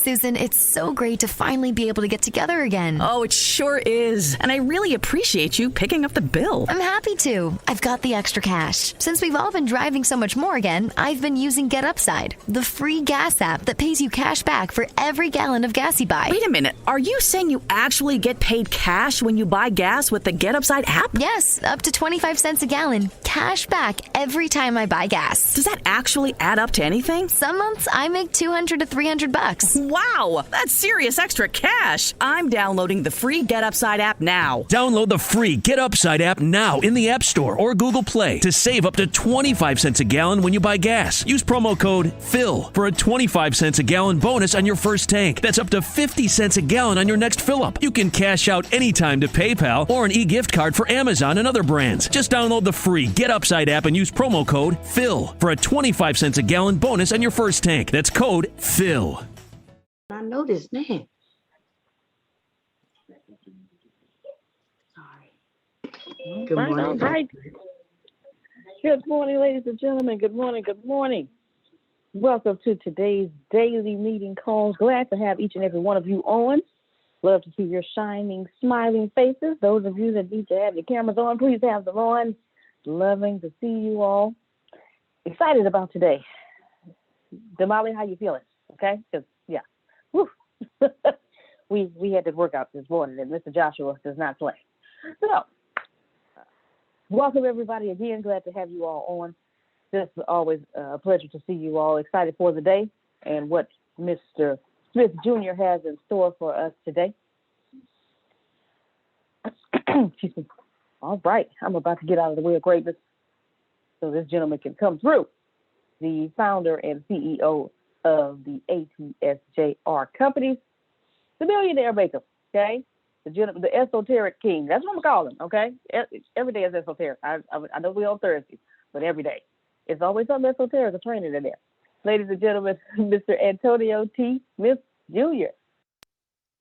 Susan, it's so great to finally be able to get together again. Oh, it sure is. And I really appreciate you picking up the bill. I'm happy to. I've got the extra cash. Since we've all been driving so much more again, I've been using Get Upside, the free gas app that pays you cash back for every gallon of gas you buy. Wait a minute. Are you saying you actually get paid cash when you buy gas with the Get Upside app? Yes, up to 25 cents a gallon. Cash back every time I buy gas. Does that actually add up to anything? Some months I make $200 to $300. Wow, that's serious extra cash. I'm downloading the free Get Upside app now. Download the free Get Upside app now in the App Store or Google Play to save up to 25 cents a gallon when you buy gas. Use promo code PHIL for a 25 cents a gallon bonus on your first tank. That's up to 50 cents a gallon on your next fill-up. You can cash out anytime to PayPal or an e-gift card for Amazon and other brands. Just download the free Get Upside app and use promo code PHIL for a 25 cents a gallon bonus on your first tank. That's code PHIL. I know this name. Sorry. Good morning. All right. Good morning, ladies and gentlemen. Good morning. Good morning. Welcome to today's daily meeting calls. Glad to have each and every one of you on. Love to see your shining, smiling faces. Those of you that need to have your cameras on, please have them on. Loving to see you all. Excited about today. Damali, how you feeling? Okay? Because, yeah. Woo. we had to work out this morning, and Mr. Joshua does not play. So, welcome everybody again. Glad to have you all on. Just always a pleasure to see you all. Excited for the day and what Mr. Smith Jr. has in store for us today. Excuse me. All right, I'm about to get out of the way of greatness so this gentleman can come through. The founder and CEO of the ATSJR Companies, the millionaire maker, okay? The esoteric king. That's what I'm calling him, okay? Every day is esoteric. I know we're on Thursday, but every day. It's always something esoteric, a training in there. Ladies and gentlemen, Mr. Antonio T. Smith Jr.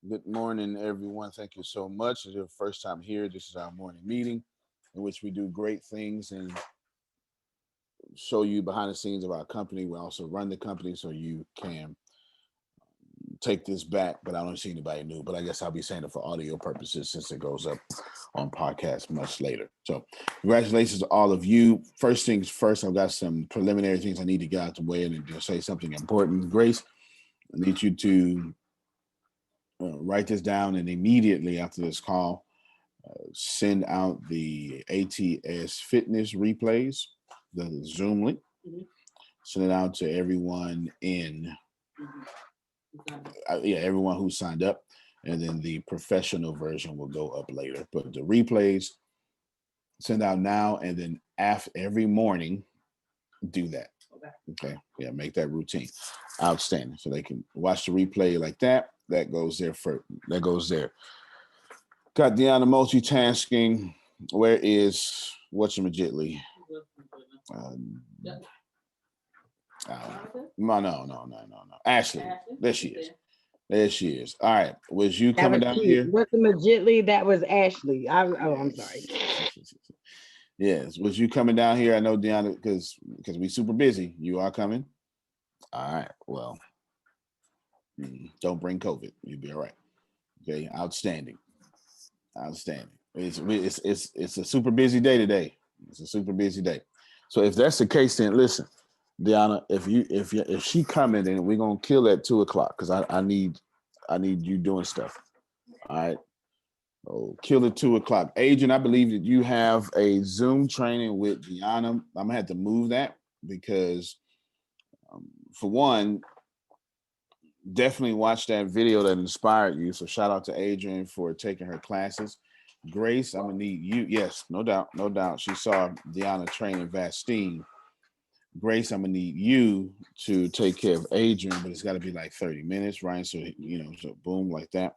Good morning, everyone. Thank you so much. This is your first time here. This is our morning meeting in which we do great things and show you behind the scenes of our company. We also run the company so you can take this back, but I don't see anybody new. But I guess I'll be saying it for audio purposes since it goes up on podcast much later. So congratulations to all of you. First things first, I've got some preliminary things I need to get out the way and just say something important. Grace, I need you to write this down and immediately after this call, send out the ATS fitness replays, the Zoom link. Send it out to everyone everyone who signed up, and then the professional version will go up later. But the replays, send out now, and then every morning, do that. Okay. Yeah, make that routine. Outstanding. So they can watch the replay like that. That goes there. Got Deanna multitasking. Where is whatchamajitly? No. Ashley. There she is. All right. Was you coming down here? Whatchamajitly, that was Ashley. I'm sorry. Yes. Was you coming down here? I know, Deanna, because we super busy. You are coming? All right. Well, don't bring COVID. You'll be all right. Okay. Outstanding. It's a super busy day today. It's a super busy day. So if that's the case, then listen, Deanna, if she coming, then we're gonna kill at 2:00 because I need you doing stuff. All right. Oh, kill at 2:00. Adrian, I believe that you have a Zoom training with Deanna. I'm gonna have to move that because, for one, definitely watch that video that inspired you. So shout out to Adrian for taking her classes. Grace, I'm gonna need you. Yes, no doubt. She saw Deanna training Vastine. Grace, I'm gonna need you to take care of Adrian, but it's got to be like 30 minutes, right? So so boom, like that,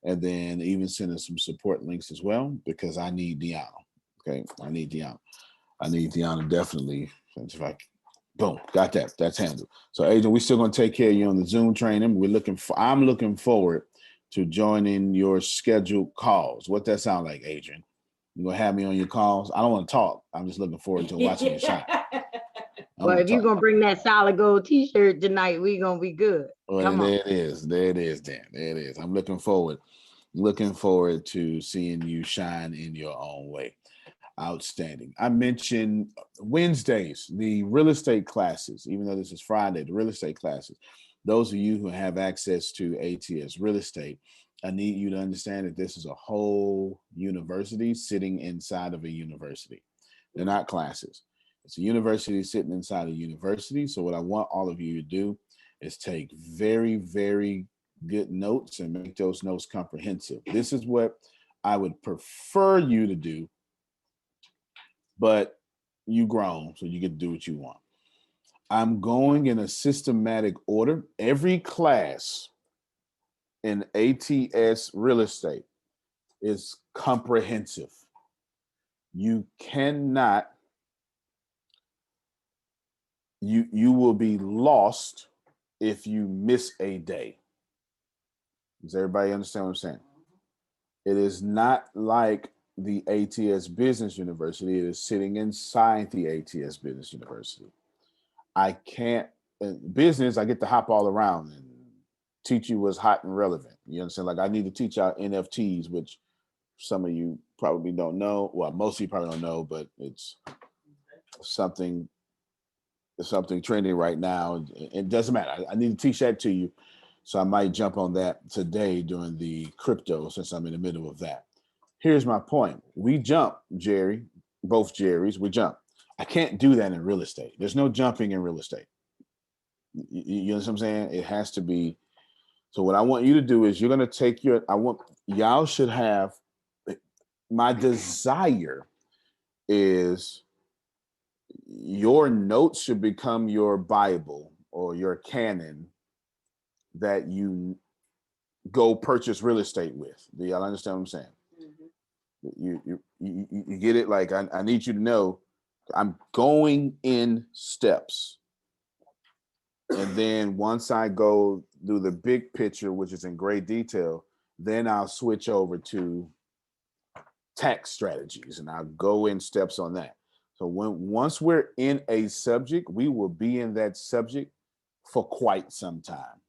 and then even send us some support links as well because I need Deanna. Okay, I need Deanna definitely. Boom, got that. That's handled. So Adrian, we're still gonna take care of you on the Zoom training. I'm looking forward to joining your scheduled calls. What that sound like, Adrian? You gonna have me on your calls? I don't want to talk. I'm just looking forward to watching the shot. I'm Well, gonna if you're talk. gonna bring that solid gold T-shirt tonight, we gonna be good. Well, Come on. there it is. There it is, Dan. There it is. I'm looking forward to seeing you shine in your own way. Outstanding. I mentioned Wednesdays, the real estate classes, even though this is Friday, the real estate classes. Those of you who have access to ATS real estate, I need you to understand that this is a whole university sitting inside of a university. They're not classes. It's a university sitting inside a university. So what I want all of you to do is take very, very good notes and make those notes comprehensive. This is what I would prefer you to do, but you grown, so you get to do what you want. I'm going in a systematic order. Every class in ATS real estate is comprehensive. You cannot, you will be lost if you miss a day. Does everybody understand what I'm saying? It is not like the ATS Business University. It is sitting inside the ATS Business University. I can't, in business, I get to hop all around and teach you what's hot and relevant. You understand? Like I need to teach out NFTs, which some of you probably don't know. Well, most of you probably don't know, but it's something trending right now. It doesn't matter. I need to teach that to you. So I might jump on that today during the crypto since I'm in the middle of that. Here's my point. We jump, Jerry, both Jerrys, we jump. I can't do that in real estate. There's no jumping in real estate. You know what I'm saying? It has to be. So what I want you to do is you're going to take y'all should have, my desire is your notes should become your Bible or your canon that you go purchase real estate with. Do y'all understand what I'm saying? You get it? Like I need you to know I'm going in steps. And then once I go do the big picture, which is in great detail, then I'll switch over to tax strategies and I'll go in steps on that. So once we're in a subject, we will be in that subject for quite some time.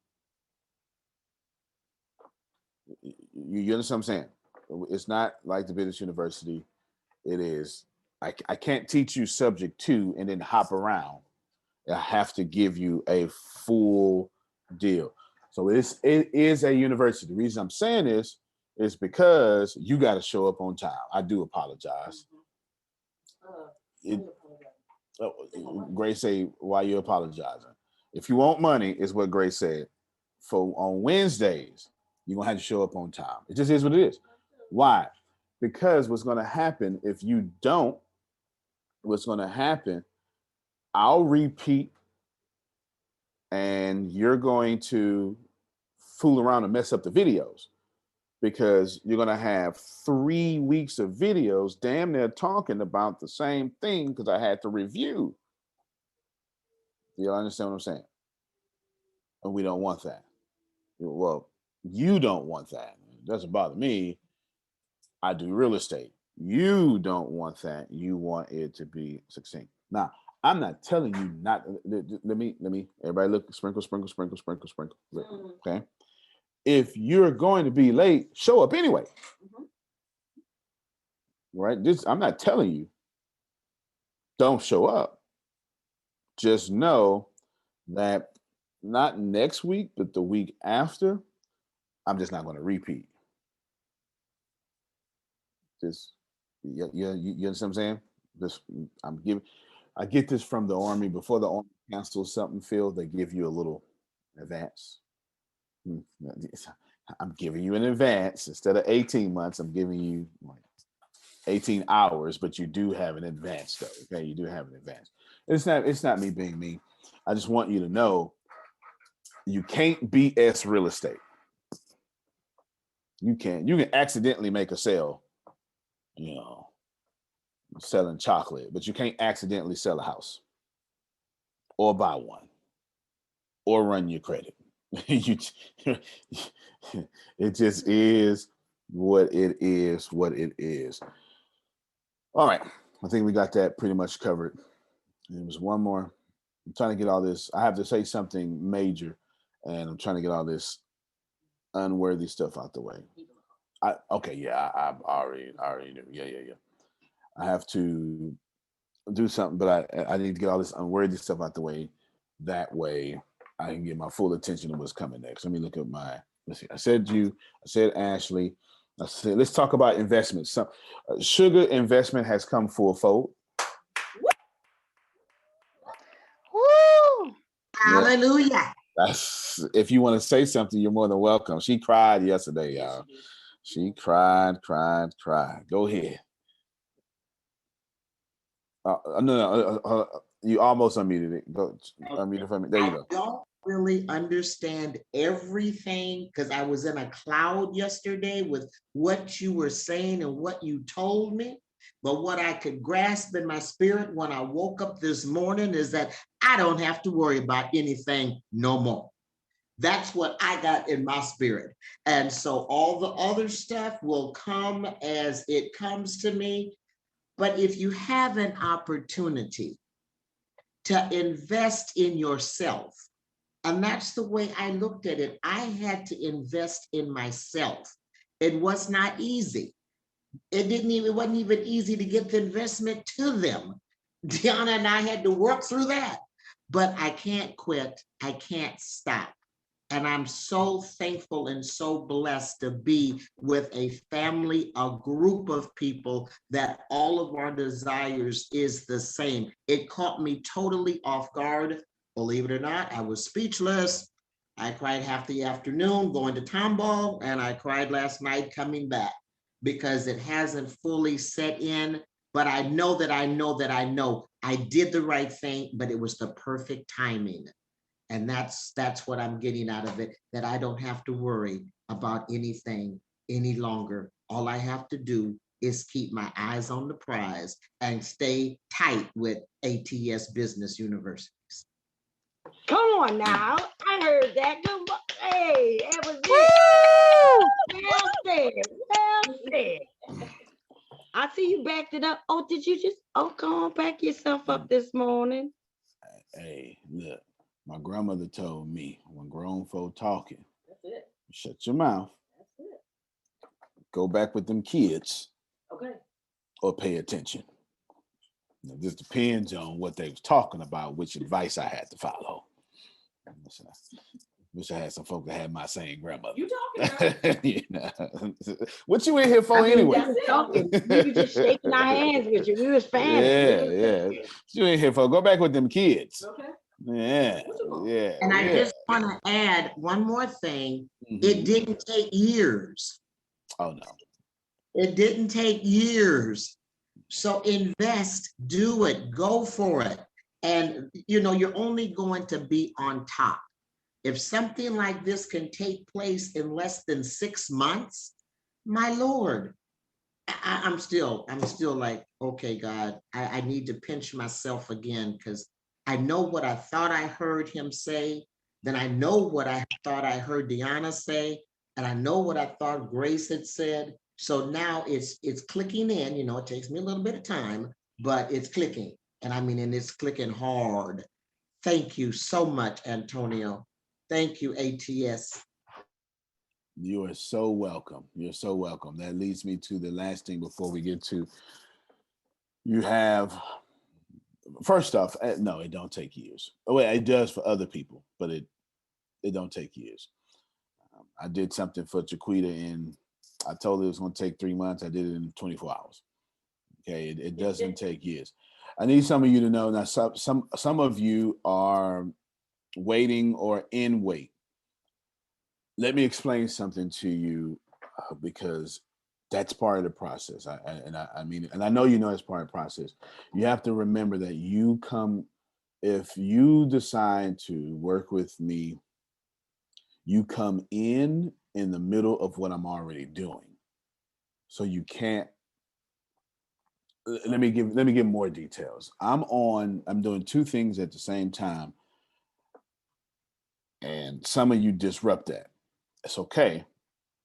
You understand what I'm saying? It's not like the business university. It is, I can't teach you subject to and then hop around. I have to give you a full deal. So it is a university. The reason I'm saying this is because you got to show up on time. I do apologize. Grace say, why you apologizing? If you want money, is what Grace said. For on Wednesdays, you're gonna have to show up on time. It just is what it is. Why? Because what's gonna happen if you don't, what's gonna happen, I'll repeat and you're going to fool around and mess up the videos because you're going to have 3 weeks of videos damn near talking about the same thing because I had to review. Do you understand what I'm saying? And we don't want that. Well, you don't want that. It doesn't bother me. I do real estate. You don't want that. You want it to be succinct. Now, I'm not telling you not. Let me. Everybody look. Sprinkle, sprinkle, sprinkle, sprinkle, sprinkle. Okay. If you're going to be late, show up anyway. Right. I'm not telling you. Don't show up. Just know that not next week, but the week after, I'm just not going to repeat. Just you understand what I'm saying? This I get this from the Army. Before the Army cancels something, Phil, they give you a little advance. I'm giving you an advance instead of 18 months. I'm giving you like 18 hours, but you do have an advance, though. Okay, you do have an advance. It's not me being mean. I just want you to know you can't BS real estate. You can accidentally make a sale, selling chocolate, but you can't accidentally sell a house or buy one or run your credit. It just is what it is. All right. I think we got that pretty much covered. There was one more. I'm trying to get all this. I have to say something major, and I'm trying to get all this unworthy stuff out the way. Okay, yeah, I already knew. Yeah. I have to do something, but I need to get all this unworthy stuff out the way. That way, I can get my full attention to what's coming next. Let me look at my. Let's see. I said Ashley. I said let's talk about investments. Some sugar investment has come full fold. Woo! Yeah. Hallelujah. That's if you want to say something, you're more than welcome. She cried yesterday, y'all. She cried. Go ahead. No. You almost unmuted it. Go unmute it for me. There you go. I don't really understand everything because I was in a cloud yesterday with what you were saying and what you told me. But what I could grasp in my spirit when I woke up this morning is that I don't have to worry about anything no more. That's what I got in my spirit. And so all the other stuff will come as it comes to me. But if you have an opportunity to invest in yourself, and that's the way I looked at it, I had to invest in myself. It was not easy. It wasn't even easy to get the investment to them. Deanna and I had to work through that. But I can't quit. I can't stop. And I'm so thankful and so blessed to be with a family, a group of people that all of our desires is the same. It caught me totally off guard. Believe it or not, I was speechless. I cried half the afternoon going to Tomball, and I cried last night coming back because it hasn't fully set in. But I know that I did the right thing, but it was the perfect timing. And that's what I'm getting out of it, that I don't have to worry about anything any longer. All I have to do is keep my eyes on the prize and stay tight with ATS Business Universities. Come on now. I heard that. Good. Hey, that was it. Well said. I see you backed it up. Oh, did you just come on, back yourself up this morning? Hey, look. My grandmother told me when grown folk talking, That's it. Shut your mouth. That's it. Go back with them kids. Okay. Or pay attention. Now, this depends on what they was talking about, which advice I had to follow. Wish I had some folk that had my same grandmother. You talking about? What you in here for anyway? We were just shaking our hands with you. We was fans. Yeah. You in here for? Go back with them kids. Okay. Yeah. And I just want to add one more thing. Mm-hmm. It didn't take years. Oh, no. It didn't take years. So invest, do it, go for it. And, you're only going to be on top. If something like this can take place in less than 6 months, my Lord, I'm still like, okay, God, I need to pinch myself again because I know what I thought I heard him say. Then I know what I thought I heard Deanna say. And I know what I thought Grace had said. So now it's clicking in, it takes me a little bit of time, but it's clicking. And it's clicking hard. Thank you so much, Antonio. Thank you, ATS. You are so welcome. You're so welcome. That leads me to the last thing before we get to, you have, first off, no, it don't take years. Oh, wait, it does for other people, but it don't take years. I did something for Chiquita and I told her it was going to take 3 months. I did it in 24 hours. Okay, it doesn't take years. I need some of you to know now. Some of you are waiting or in wait. Let me explain something to you because that's part of the process. I mean, and I know it's part of the process. You have to remember that if you decide to work with me, you come in the middle of what I'm already doing. So you can't. Let me give more details. I'm doing 2 things at the same time. And some of you disrupt that. It's okay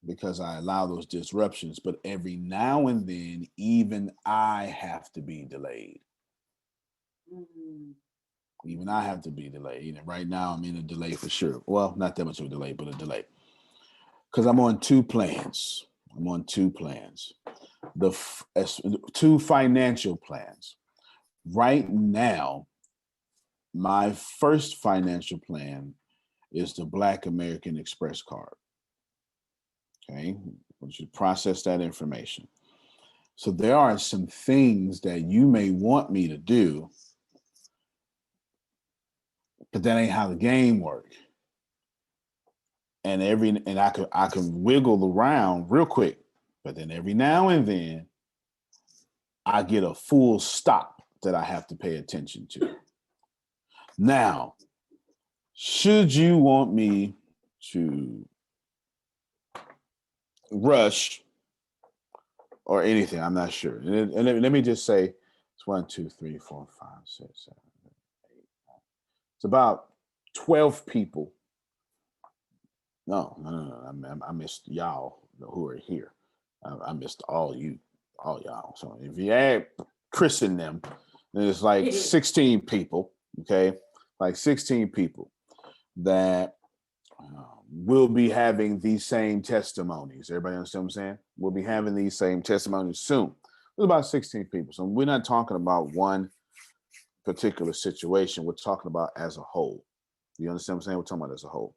because I allow those disruptions, but every now and then, even I have to be delayed. Even I have to be delayed. And right now I'm in a delay for sure. Well, not that much of a delay, but a delay. Because I'm on two plans. I'm on two plans. Two financial plans. Right now, my first financial plan is the Black American Express card. Okay, we should process that information. So there are some things that you may want me to do, but that ain't how the game works. And I can wiggle around real quick, but then every now and then I get a full stop that I have to pay attention to. Now, should you want me to rush or anything, I'm not sure. And let me just say it's 1, 2, 3, 4, 5, 6, 7, 8, 9. It's about 12 people. No. I missed y'all who are here. I missed all y'all. So if you add Chris and them, then it's like 16 people. Okay, like 16 people that will be having these same testimonies. Everybody understand what I'm saying? We'll be having these same testimonies soon. There's about 16 people. So we're not talking about one particular situation. We're talking about as a whole. You understand what I'm saying? We're talking about as a whole.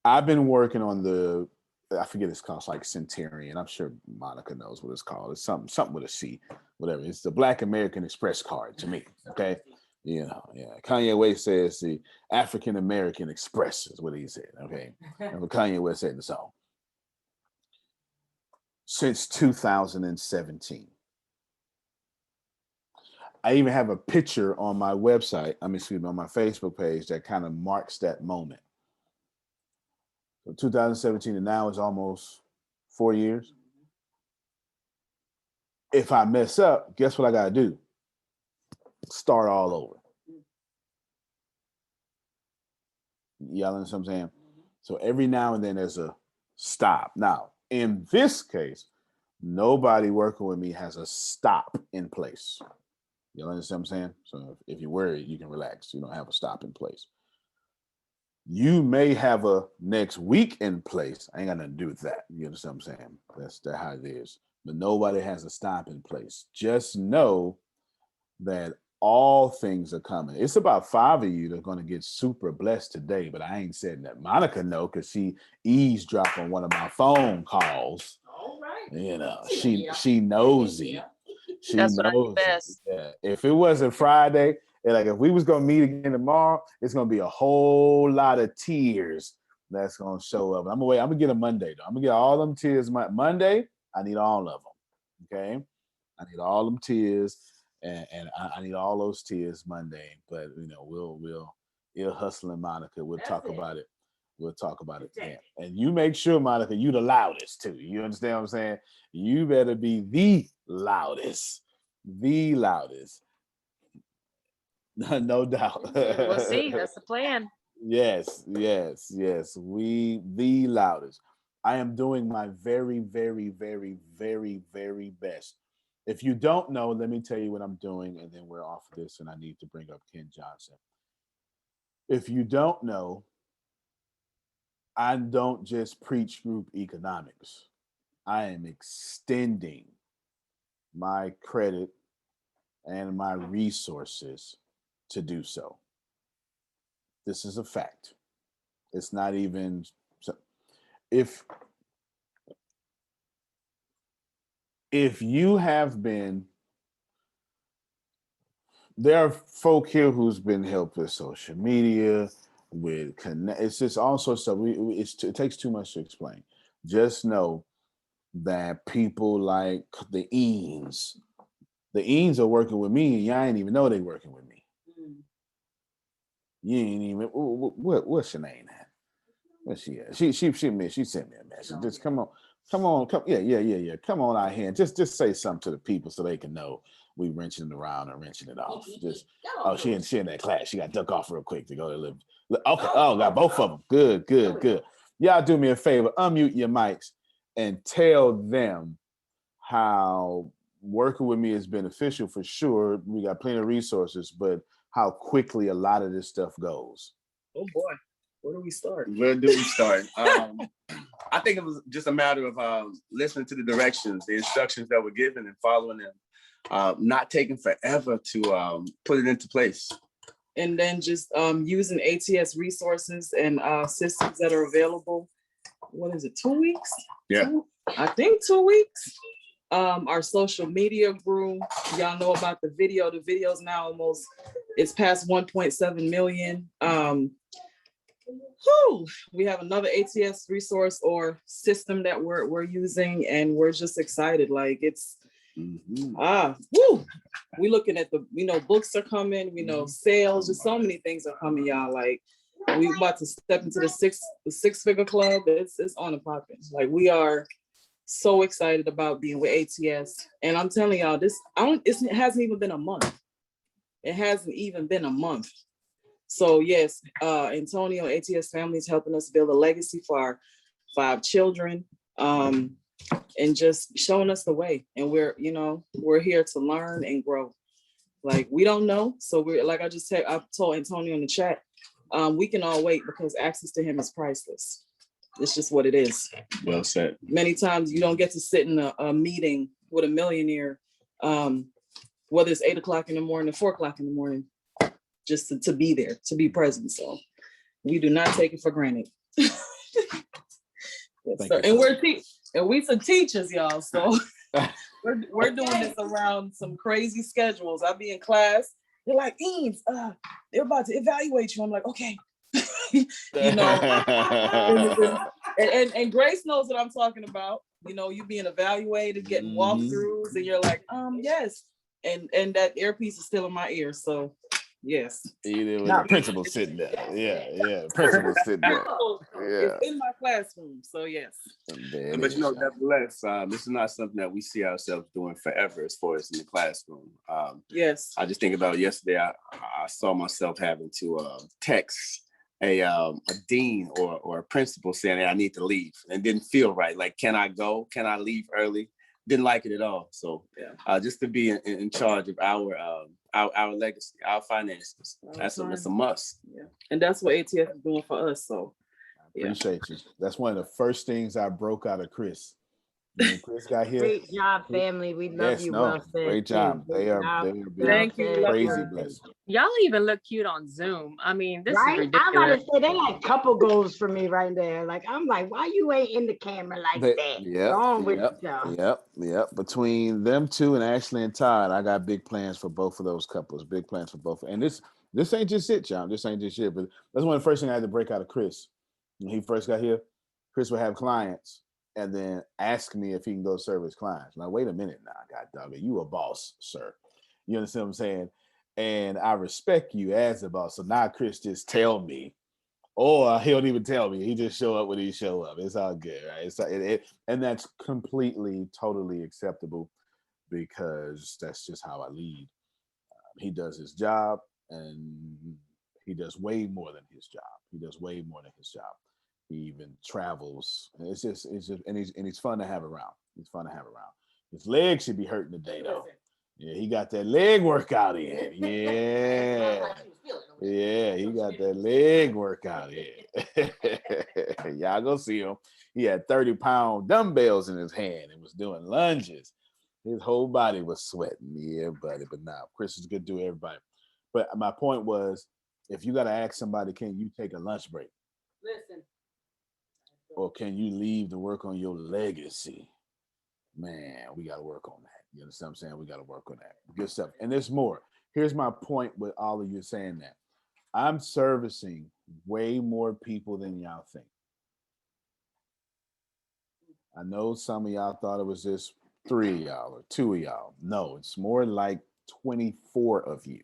I've been working on I forget it's called, like Centurion. I'm sure Monica knows what it's called. It's something with a C, whatever. It's the Black American Express card to me. Okay. Yeah. Kanye West says the African American Express is what he said. Okay. And what Kanye West said in the song. Since 2017. I even have a picture on my website, on my Facebook page that kind of marks that moment. So 2017 and now is almost 4 years. If I mess up, guess what I got to do? Start all over. Y'all understand what I'm saying? So every now and then there's a stop. Now, in this case, nobody working with me has a stop in place. Y'all understand what I'm saying? So if you're worried, you can relax. You don't have a stop in place. You may have a next week in place. I ain't got nothing to do with that. You understand what I'm saying? That's how it is. But nobody has a stop in place. Just know that all things are coming. It's about 5 of you that are going to get super blessed today, but I ain't said that. Monica know because she eavesdropped on one of my phone calls. All right. You know, she nosy. She That's what I do knows. best. Yeah. If it wasn't Friday, and like if we was gonna meet again tomorrow, it's gonna be a whole lot of tears that's gonna show up. I'm gonna get a Monday though. I'm gonna get all them tears Monday. I need all of them. Okay, I need all them tears, and I need all those tears Monday. But you know, we'll hustle and Monica. We'll talk about it. We'll talk about it then. And you make sure, Monica, you the loudest too. You understand what I'm saying? You better be the loudest. The loudest. No doubt. We'll see. That's the plan. Yes. We the loudest. I am doing my very, very, very, very, very best. If you don't know, let me tell you what I'm doing, and then we're off of this, and I need to bring up Ken Johnson. If you don't know, I don't just preach group economics. I am extending my credit and my resources to do so. This is a fact. It's not even if you have been, there are folk here who's been helped with social media, with connect. It's just all sorts of stuff. It takes too much to explain. Just know that people like the Eanes are working with me, and y'all ain't even know they working with me. You ain't even what's your name at? Where's she at? She sent me a message. Just come on. Yeah. Come on out here and just say something to the people so they can know we wrenching it around and wrenching it off. She in that class. She got to duck off real quick to go to live. Okay. Oh, got both of them. Good. Y'all do me a favor. Unmute your mics and tell them how working with me is beneficial for sure. We got plenty of resources, but how quickly a lot of this stuff goes. Oh boy, where do we start? Where do we start? I think it was just a matter of listening to the directions, the instructions that were given, and following them. Not taking forever to put it into place. And then just using ATS resources and systems that are available. What is it, 2 weeks? Yeah. I think 2 weeks. Our social media grew. Y'all know about the video. The video's now it's past 1.7 million. We have another ATS resource or system that we're using, and we're just excited. Like it's we looking at books are coming, sales, just so many things are coming, y'all. Like we about to step into the six-figure club. It's on and popping. Like we are so excited about being with ATS. And I'm telling y'all, it hasn't even been a month. It hasn't even been a month. So yes, Antonio, ATS family is helping us build a legacy for our 5 children, and just showing us the way. And we're here to learn and grow. Like we don't know. So we're like I told Antonio in the chat, we can all wait because access to him is priceless. It's just what it is. Well said. Many times you don't get to sit in a meeting with a millionaire, whether it's 8 o'clock in the morning, 4 o'clock in the morning, just to be there, to be present. So we do not take it for granted. Yes, sir. And we some teachers, y'all. So we're doing this around some crazy schedules. I'll be in class. They're like, Eames, they're about to evaluate you. I'm like, okay. And Grace knows what I'm talking about. You being evaluated, getting walkthroughs, and you're like, yes. And that earpiece is still in my ear. So yes. The principal sitting there. Yeah. Principal sitting there. Yeah. It's in my classroom. So yes. But nevertheless, this is not something that we see ourselves doing forever as far as in the classroom. Yes. I just think about yesterday, I saw myself having to text a dean or a principal saying that I need to leave, and didn't feel right. Like, can I go? Can I leave early? Didn't like it at all. So just to be in charge of our legacy, our finances, that's a must. Yeah, and that's what ATS is doing for us. So appreciate you. That's one of the first things I broke out of Chris. When Chris got here. Great job, family. We love you. Well said. Great job. They are Thank you. Crazy blessed. Y'all even look cute on Zoom. I mean, this is ridiculous. I'm about to say they like couple goals for me right there. Like I'm like, why you ain't in the camera like that? Yep. Between them two and Ashley and Todd, I got big plans for both of those couples. Big plans for both. And this ain't just it, y'all. This ain't just it. But that's one of the first things I had to break out of Chris. When he first got here, Chris would have clients and then ask me if he can go serve his clients. Now, wait a minute now, God dog it. You a boss, sir. You understand what I'm saying? And I respect you as a boss. So now Chris just tell me, or he don't even tell me. He just show up when he show up. It's all good, right? And that's completely, totally acceptable because that's just how I lead. He does his job, and he does way more than his job. He even travels. It's just, and he's fun to have around. His legs should be hurting today, though. Yeah, he got that leg workout in. Yeah, he got that leg workout in. Y'all go see him. He had 30-pound dumbbells in his hand and was doing lunges. His whole body was sweating. Yeah, buddy. But now, Chris is good to everybody. But my point was, if you got to ask somebody, can you take a lunch break? Listen. Or can you leave to work on your legacy? Man, we got to work on that. You understand what I'm saying? We got to work on that. Good stuff. And there's more. Here's my point with all of you saying that. I'm servicing way more people than y'all think. I know some of y'all thought it was just 3 of y'all or 2 of y'all. No, it's more like 24 of you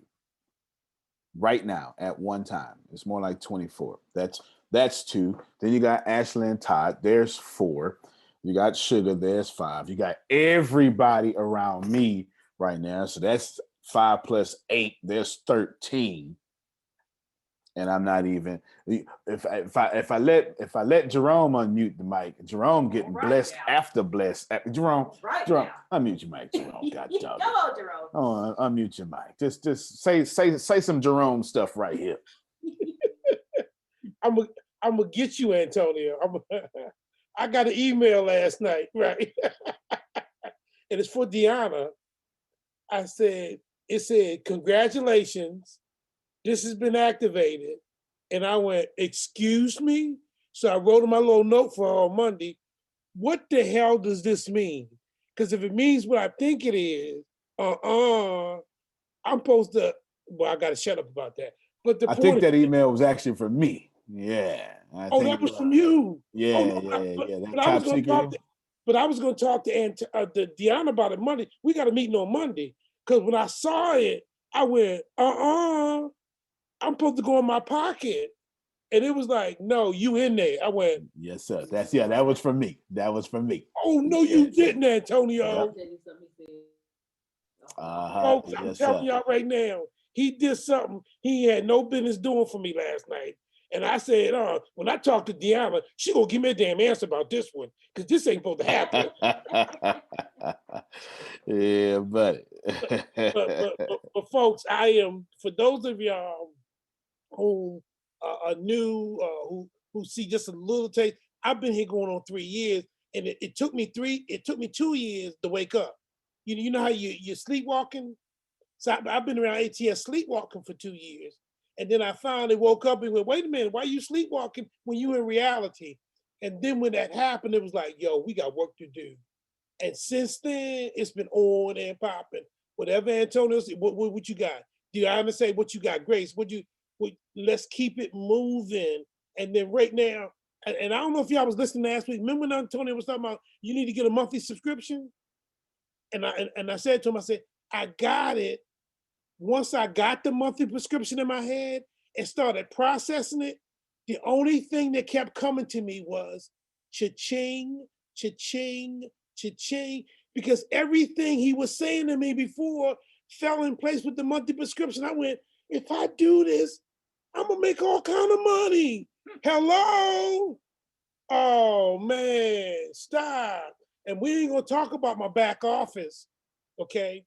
right now at one time. It's more like 24. That's 2. Then you got Ashley and Todd. There's 4. You got Sugar. There's 5. You got everybody around me right now. So that's 5 plus 8. There's 13. And I'm not even if I let Jerome unmute the mic, Jerome getting blessed after blessed. Jerome, unmute your mic, Jerome. God dog. Come on, Jerome. Oh, unmute your mic. Just say some Jerome stuff right here. I'm gonna get you, Antonio. I got an email last night, right? And it's for Deanna. It said, congratulations, this has been activated. And I went, excuse me? So I wrote in my little note for her on Monday, what the hell does this mean? Because if it means what I think it is, I'm supposed to, well, I got to shut up about that. But I think that email was actually for me. Yeah. That was from you. Yeah, But I was going to talk to Deanna about it Monday. We got a meeting on Monday. Because when I saw it, I went, I'm supposed to go in my pocket. And it was like, no, you in there. I went, yes, sir. That was from me. That was from me. Oh, no, you didn't, Antonio. Yep. Folks, I'm telling y'all right now, he did something he had no business doing for me last night. And I said, when I talk to Deanna, she gonna give me a damn answer about this one, because this ain't supposed to happen. Yeah, buddy. but folks, I am, for those of y'all who are new, who see just a little taste, I've been here going on 3 years, and it took me 2 years to wake up. You know how you're sleepwalking? So I've been around ATS sleepwalking for 2 years. And then I finally woke up and went, wait a minute, why are you sleepwalking when you in reality? And then when that happened, it was like, yo, we got work to do. And since then, it's been on and popping. Whatever Antonio said, what you got? Do I say what you got, Grace? Let's keep it moving. And then right now, and I don't know if y'all was listening last week. Remember when Antonio was talking about you need to get a monthly subscription? And I said to him, I said, I got it. Once I got the monthly prescription in my head and started processing it, the only thing that kept coming to me was cha-ching, cha-ching, cha-ching, because everything he was saying to me before fell in place with the monthly prescription. I went, if I do this, I'm gonna make all kind of money. Hello? Oh man, stop. And we ain't gonna talk about my back office, okay?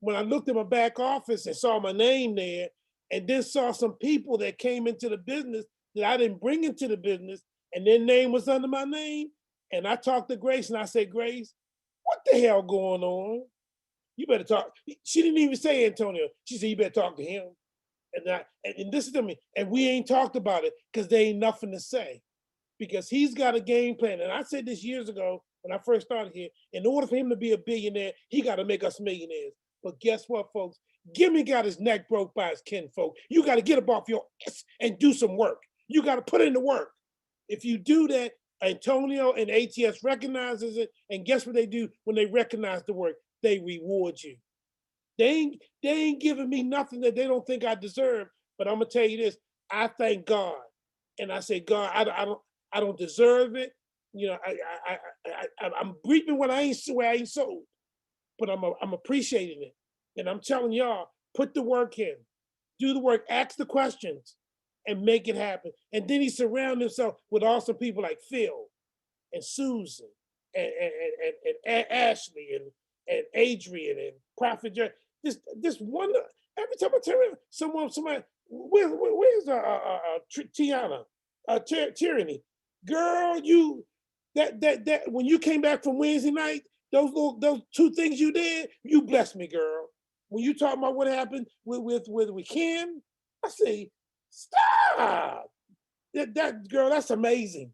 When I looked at my back office and saw my name there, and then saw some people that came into the business that I didn't bring into the business, and their name was under my name, and I talked to Grace and I said, Grace, what the hell going on? You better talk. She didn't even say Antonio. She said, you better talk to him. And this is to me, and we ain't talked about it because there ain't nothing to say. Because he's got a game plan. And I said this years ago when I first started here, in order for him to be a billionaire, he got to make us millionaires. But guess what, folks? Gimme got his neck broke by his kinfolk. You got to get up off your ass and do some work. You got to put in the work. If you do that, Antonio and ATS recognizes it. And guess what they do when they recognize the work? They reward you. They ain't giving me nothing that they don't think I deserve. But I'm going to tell you this. I thank God. And I say, God, I don't deserve it. You know, I'm reaping what I ain't sold, but I'm appreciating it. And I'm telling y'all, put the work in, do the work, ask the questions, and make it happen. And then he surrounded himself with awesome people like Phil and Susan and Ashley and Adrian and Prophet Jerry. This one, every time I turn around, somebody, where's Tiana, Tyranny? Girl, that when you came back from Wednesday night, those 2 things you did, you blessed me, girl. When you talk about what happened with Kim, I say, stop. That girl, that's amazing.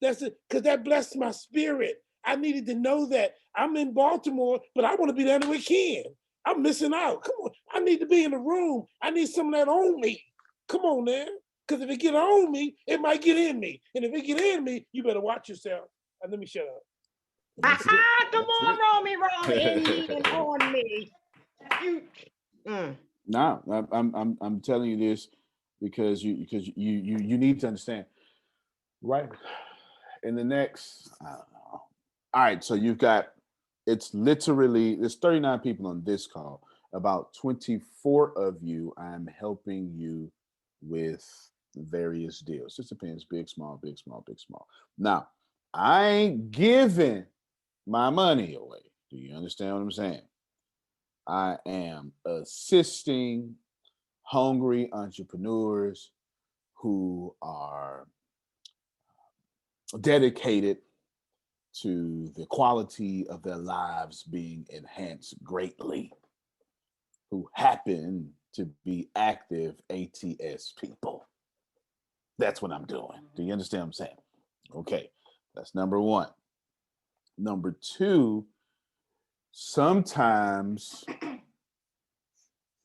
That's it, because that blessed my spirit. I needed to know that I'm in Baltimore, but I want to be there with Kim. I'm missing out. Come on, I need to be in the room. I need some of that on me. Come on, man. Because if it get on me, it might get in me. And if it get in me, you better watch yourself. And let me shut up. Come on, Romy, in me and on me. No, I'm telling you this because you need to understand, right? In the next, I don't know. All right, so you've got, it's literally, there's 39 people on this call. About 24 of you, I'm helping you with various deals. Just depends, big, small, big, small, big, small. Now, I ain't giving my money away. Do you understand what I'm saying? I am assisting hungry entrepreneurs who are dedicated to the quality of their lives being enhanced greatly, who happen to be active ATS people. That's what I'm doing. Do you understand what I'm saying? Okay, that's number one. Number two, sometimes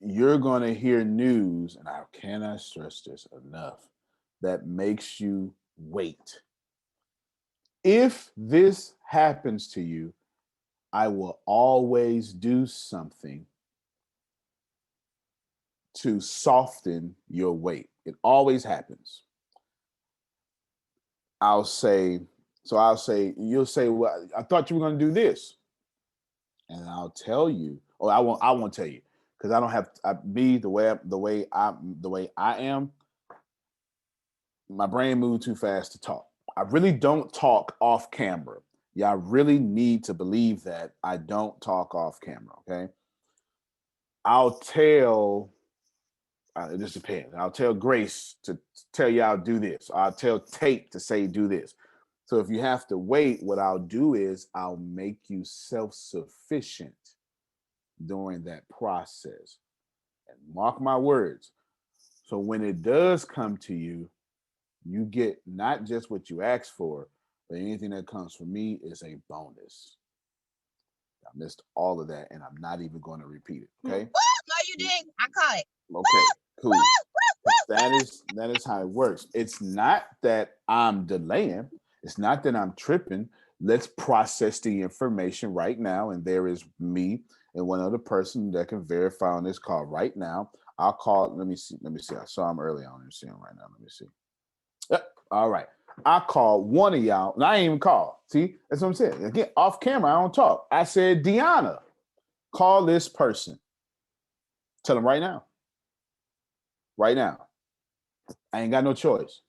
you're going to hear news, and I cannot stress this enough, that makes you wait. If this happens to you, I will always do something to soften your wait. It always happens. I'll say, you'll say, well, I thought you were going to do this. And I'll tell you, or I won't tell you, because I don't have, the way I am, my brain moves too fast to talk. I really don't talk off camera. Y'all really need to believe that I don't talk off camera, okay? I'll tell, it just depends. I'll tell Grace to tell you I'll do this. I'll tell Tate to say do this. So if you have to wait, what I'll do is I'll make you self-sufficient during that process. And mark my words. So when it does come to you, you get not just what you asked for, but anything that comes from me is a bonus. I missed all of that, and I'm not even going to repeat it. Okay. No, you didn't. I caught it. Okay. Cool. That is how it works. It's not that I'm delaying. It's not that I'm tripping. Let's process the information right now, and there is me and one other person that can verify on this call right now. I'll call. Let me see. I saw him earlier. I don't even see him right now. Let me see. Yep. All right. I called one of y'all, and I ain't even called. See, that's what I'm saying. Again, off camera, I don't talk. I said, Deanna, call this person. Tell them right now. Right now. I ain't got no choice.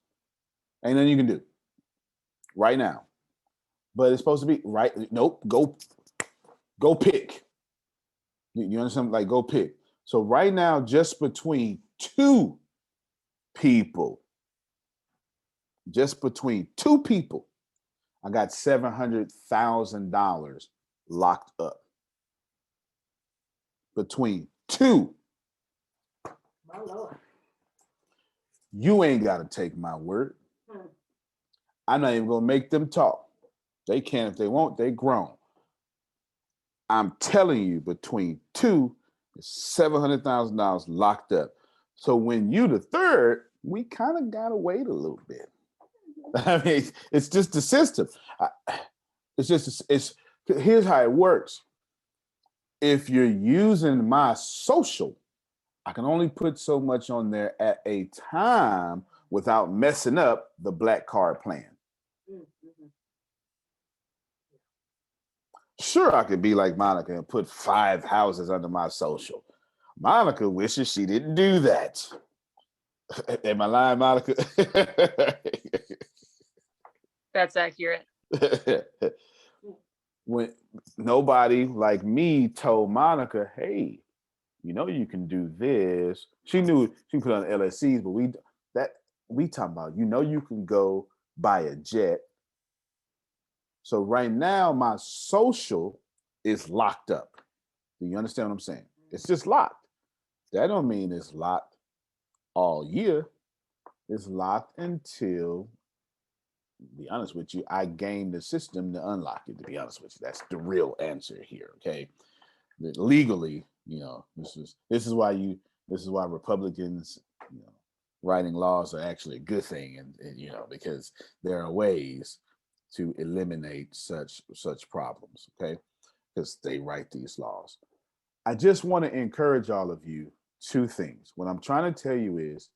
Ain't nothing you can do. Right now. But it's supposed to be right. Nope. Go pick. You understand? Like, go pick. So right now, just between two people, I got $700,000 locked up. Between two. My Lord. You ain't got to take my word. I'm not even going to make them talk. They can if they want. They grown. I'm telling you, between two, $700,000 locked up. So when you the third, we kind of got to wait a little bit. I mean, it's just the system. Here's how it works. If you're using my social, I can only put so much on there at a time without messing up the black card plan. Sure, I could be like Monica and put 5 houses under my social. Monica wishes she didn't do that. Am I lying, Monica? That's accurate. When nobody like me told Monica, hey, you know you can do this. She knew she put on LSCs, but we talking about, you can go buy a jet. So right now, my social is locked up. Do you understand what I'm saying? It's just locked. That don't mean it's locked all year. It's locked until, to be honest with you, I game the system to unlock it, to be honest with you. That's the real answer here, okay? Legally, this is why Republicans, writing laws are actually a good thing, and because there are ways to eliminate such problems, okay? Because they write these laws. I just want to encourage all of you 2 things. What I'm trying to tell you is,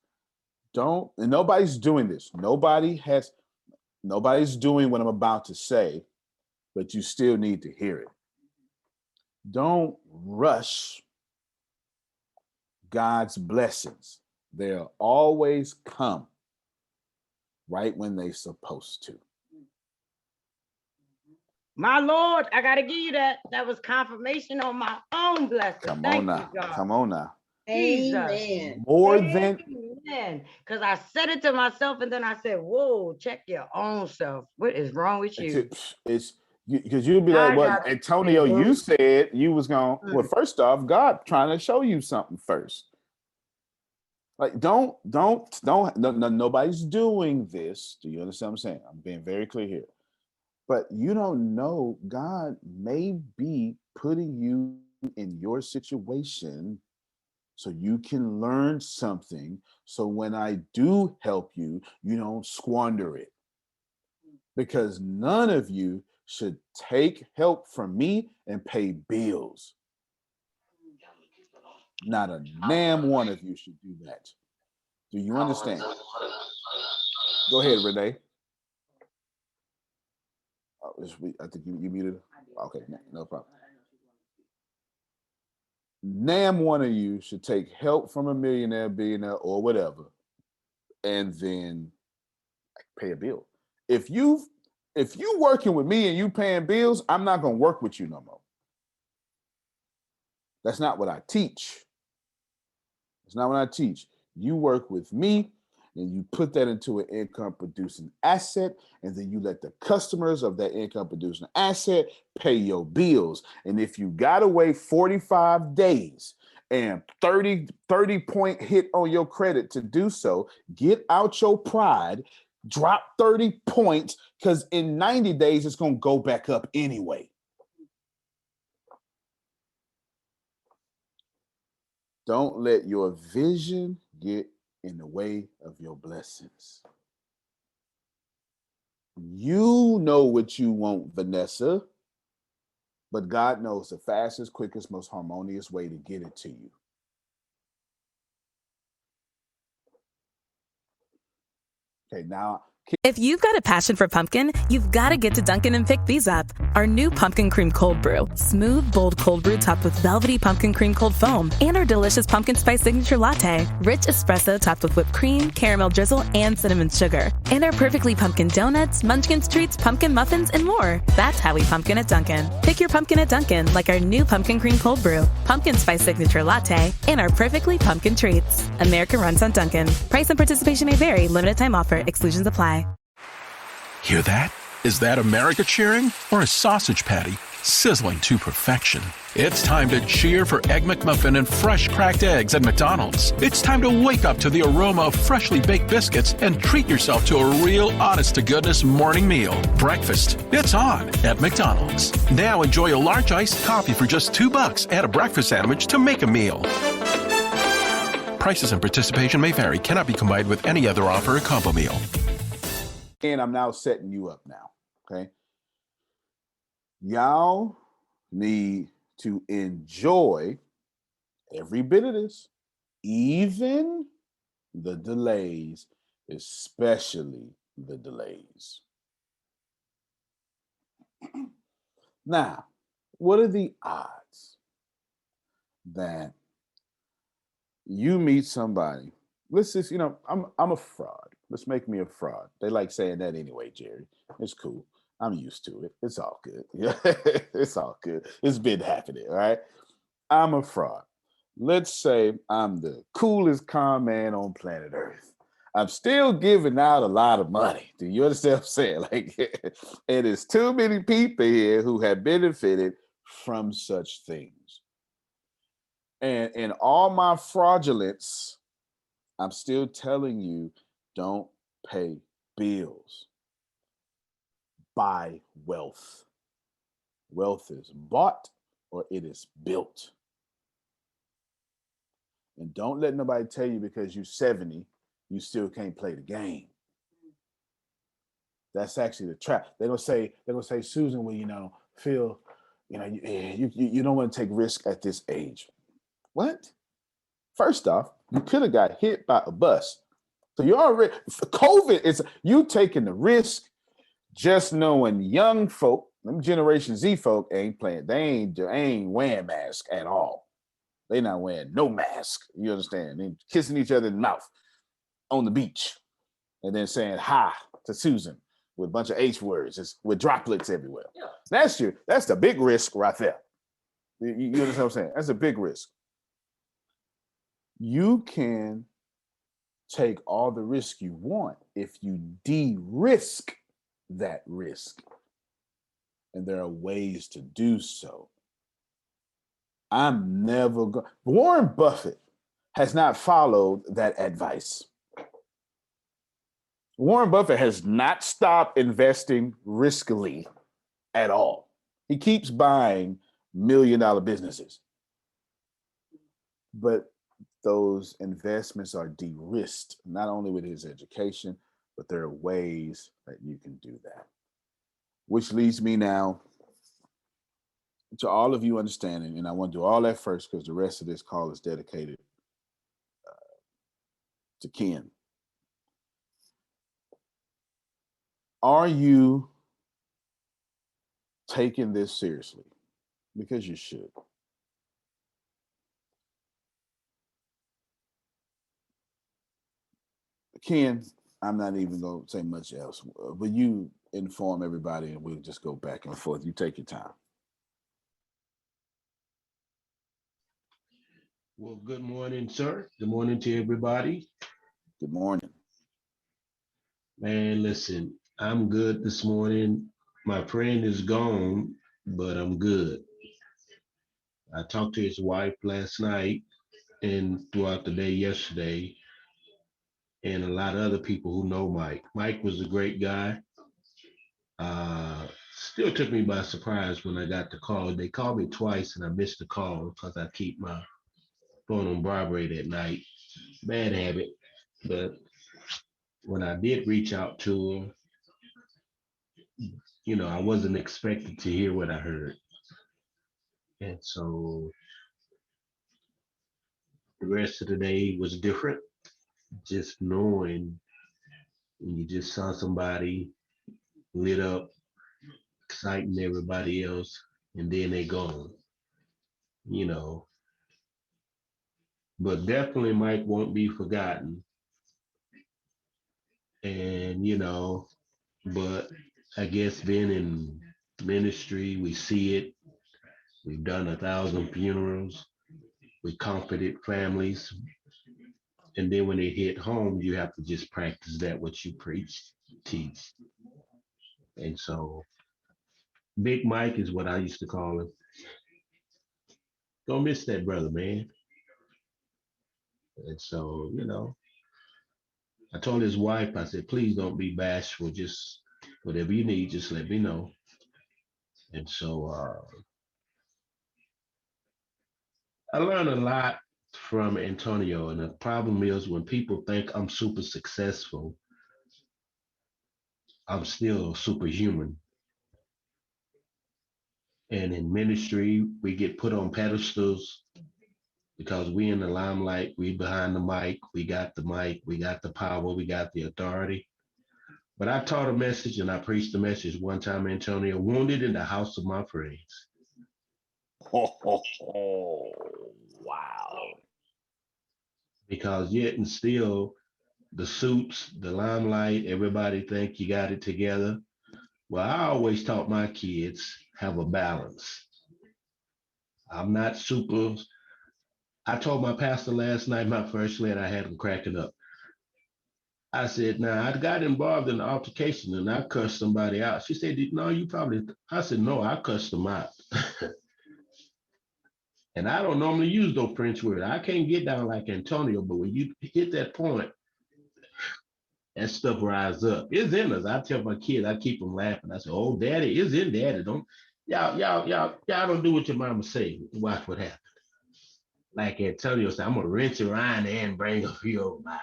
and nobody's doing this. Nobody's doing what I'm about to say, but you still need to hear it. Don't rush God's blessings. They'll always come right when they supposed to. My Lord, I gotta give you that. That was confirmation on my own blessing. Thank you, God. Come on now. Jesus. Amen. More than because I said it to myself and then I said, whoa, check your own self. What is wrong with you? it's because you'll be like, well, Antonio, you said you was going. Well, first off, God trying to show you something first. Like, don't, nobody's doing this. Do you understand what I'm saying? I'm being very clear here. But you don't know, God may be putting you in your situation so you can learn something. So when I do help you, you don't squander it. Because none of you should take help from me and pay bills. Not a damn one of you should do that. Do you understand? Go ahead, Renee. I think you muted. Okay, no problem. Damn one of you should take help from a millionaire, billionaire, or whatever, and then pay a bill. If you working with me and you paying bills, I'm not gonna work with you no more. That's not what I teach. It's not what I teach. You work with me and you put that into an income producing asset, and then you let the customers of that income producing asset pay your bills. And if you got to wait 45 days and 30 point hit on your credit to do so, get out your pride, drop 30 points, because in 90 days it's going to go back up anyway. Don't let your vision get in the way of your blessings. You know what you want, Vanessa, but God knows the fastest, quickest, most harmonious way to get it to you. Okay, now. If you've got a passion for pumpkin, you've got to get to Dunkin' and pick these up. Our new pumpkin cream cold brew. Smooth, bold cold brew topped with velvety pumpkin cream cold foam. And our delicious pumpkin spice signature latte. Rich espresso topped with whipped cream, caramel drizzle, and cinnamon sugar. And our perfectly pumpkin donuts, munchkins treats, pumpkin muffins, and more. That's how we pumpkin at Dunkin'. Pick your pumpkin at Dunkin', like our new pumpkin cream cold brew, pumpkin spice signature latte, and our perfectly pumpkin treats. America runs on Dunkin'. Price and participation may vary. Limited time offer. Exclusions apply. Hear that? Is that America cheering or a sausage patty sizzling to perfection? It's time to cheer for Egg McMuffin and fresh cracked eggs at McDonald's. It's time to wake up to the aroma of freshly baked biscuits and treat yourself to a real honest-to-goodness morning meal. Breakfast, it's on at McDonald's. Now enjoy a large iced coffee for just $2. Add a breakfast sandwich to make a meal. Prices and participation may vary. Cannot be combined with any other offer or combo meal. And I'm now setting you up now, okay? Y'all need to enjoy every bit of this, even the delays, especially the delays. Now, what are the odds that you meet somebody? Let's just, I'm a fraud. Let's make me a fraud. They like saying that anyway, Jerry. It's cool. I'm used to it. It's all good. Yeah, it's all good. It's been happening, all right? I'm a fraud. Let's say I'm the coolest con man on planet Earth. I'm still giving out a lot of money. Do you understand what I'm saying? Like, and there's too many people here who have benefited from such things. And in all my fraudulence, I'm still telling you, don't pay bills. Buy wealth. Wealth is bought or it is built. And don't let nobody tell you because you're 70, you still can't play the game. That's actually the trap. They're gonna say, Susan, well, Phil, you don't want to take risk at this age. What? First off, you could have got hit by a bus. So you're already, COVID is, you taking the risk, just knowing young folk, them Generation Z folk ain't playing, they ain't wearing masks at all. They not wearing no mask, you understand? They kissing each other in the mouth on the beach. and then saying hi to Susan with a bunch of H words, just with droplets everywhere. Yeah. That's the big risk right there. You understand what I'm saying? That's a big risk. You can take all the risk you want if you de-risk that risk. And there are ways to do so. I'm never going. Warren Buffett has not followed that advice. Warren Buffett has not stopped investing riskily at all. He keeps buying $1 million businesses. But those investments are de-risked, not only with his education, but there are ways that you can do that. Which leads me now to all of you understanding, and I want to do all that first because the rest of this call is dedicated to Ken. Are you taking this seriously? Because you should. Ken, I'm not even going to say much else, but you inform everybody and we'll just go back and forth. You take your time. Well, good morning, sir. Good morning to everybody. Good morning. Man, listen, I'm good this morning. My friend is gone, but I'm good. I talked to his wife last night and throughout the day yesterday, and a lot of other people who know Mike. Mike was a great guy. Still took me by surprise when I got the call. They called me twice and I missed the call because I keep my phone on vibrate at night. Bad habit. But when I did reach out to him, I wasn't expected to hear what I heard. And so the rest of the day was different. Just knowing when you just saw somebody lit up, exciting everybody else, and then they gone, you know. But definitely Mike won't be forgotten. And, but I guess being in ministry, we see it. We've done 1,000 funerals. We comforted families. And then when they hit home, you have to just practice that what you preach, teach. And so Big Mike is what I used to call him. Don't miss that brother, man. And so, I told his wife, I said, please don't be bashful. Just whatever you need, just let me know. And so I learned a lot from Antonio. And the problem is when people think I'm super successful, I'm still superhuman. And in ministry, we get put on pedestals because we in the limelight, we behind the mic, we got the power, we got the authority. But I taught a message and I preached the message one time, Antonio, wounded in the house of my friends. Oh, wow. Because yet and still, the suits, the limelight, everybody think you got it together. Well, I always taught my kids have a balance. I'm not super. I told my pastor last night, my first letter, I had him cracking up. I said, now I got involved in the altercation and I cussed somebody out. She said, no, you probably, I said, no, I cussed them out. And I don't normally use those French words. I can't get down like Antonio, but when you hit that point, that stuff rise up. It's in us. I tell my kids, I keep them laughing. I say, oh, daddy, it's in daddy. Y'all don't do what your mama say. Watch what happens. Like Antonio said, I'm gonna rinse around and bring a few over my.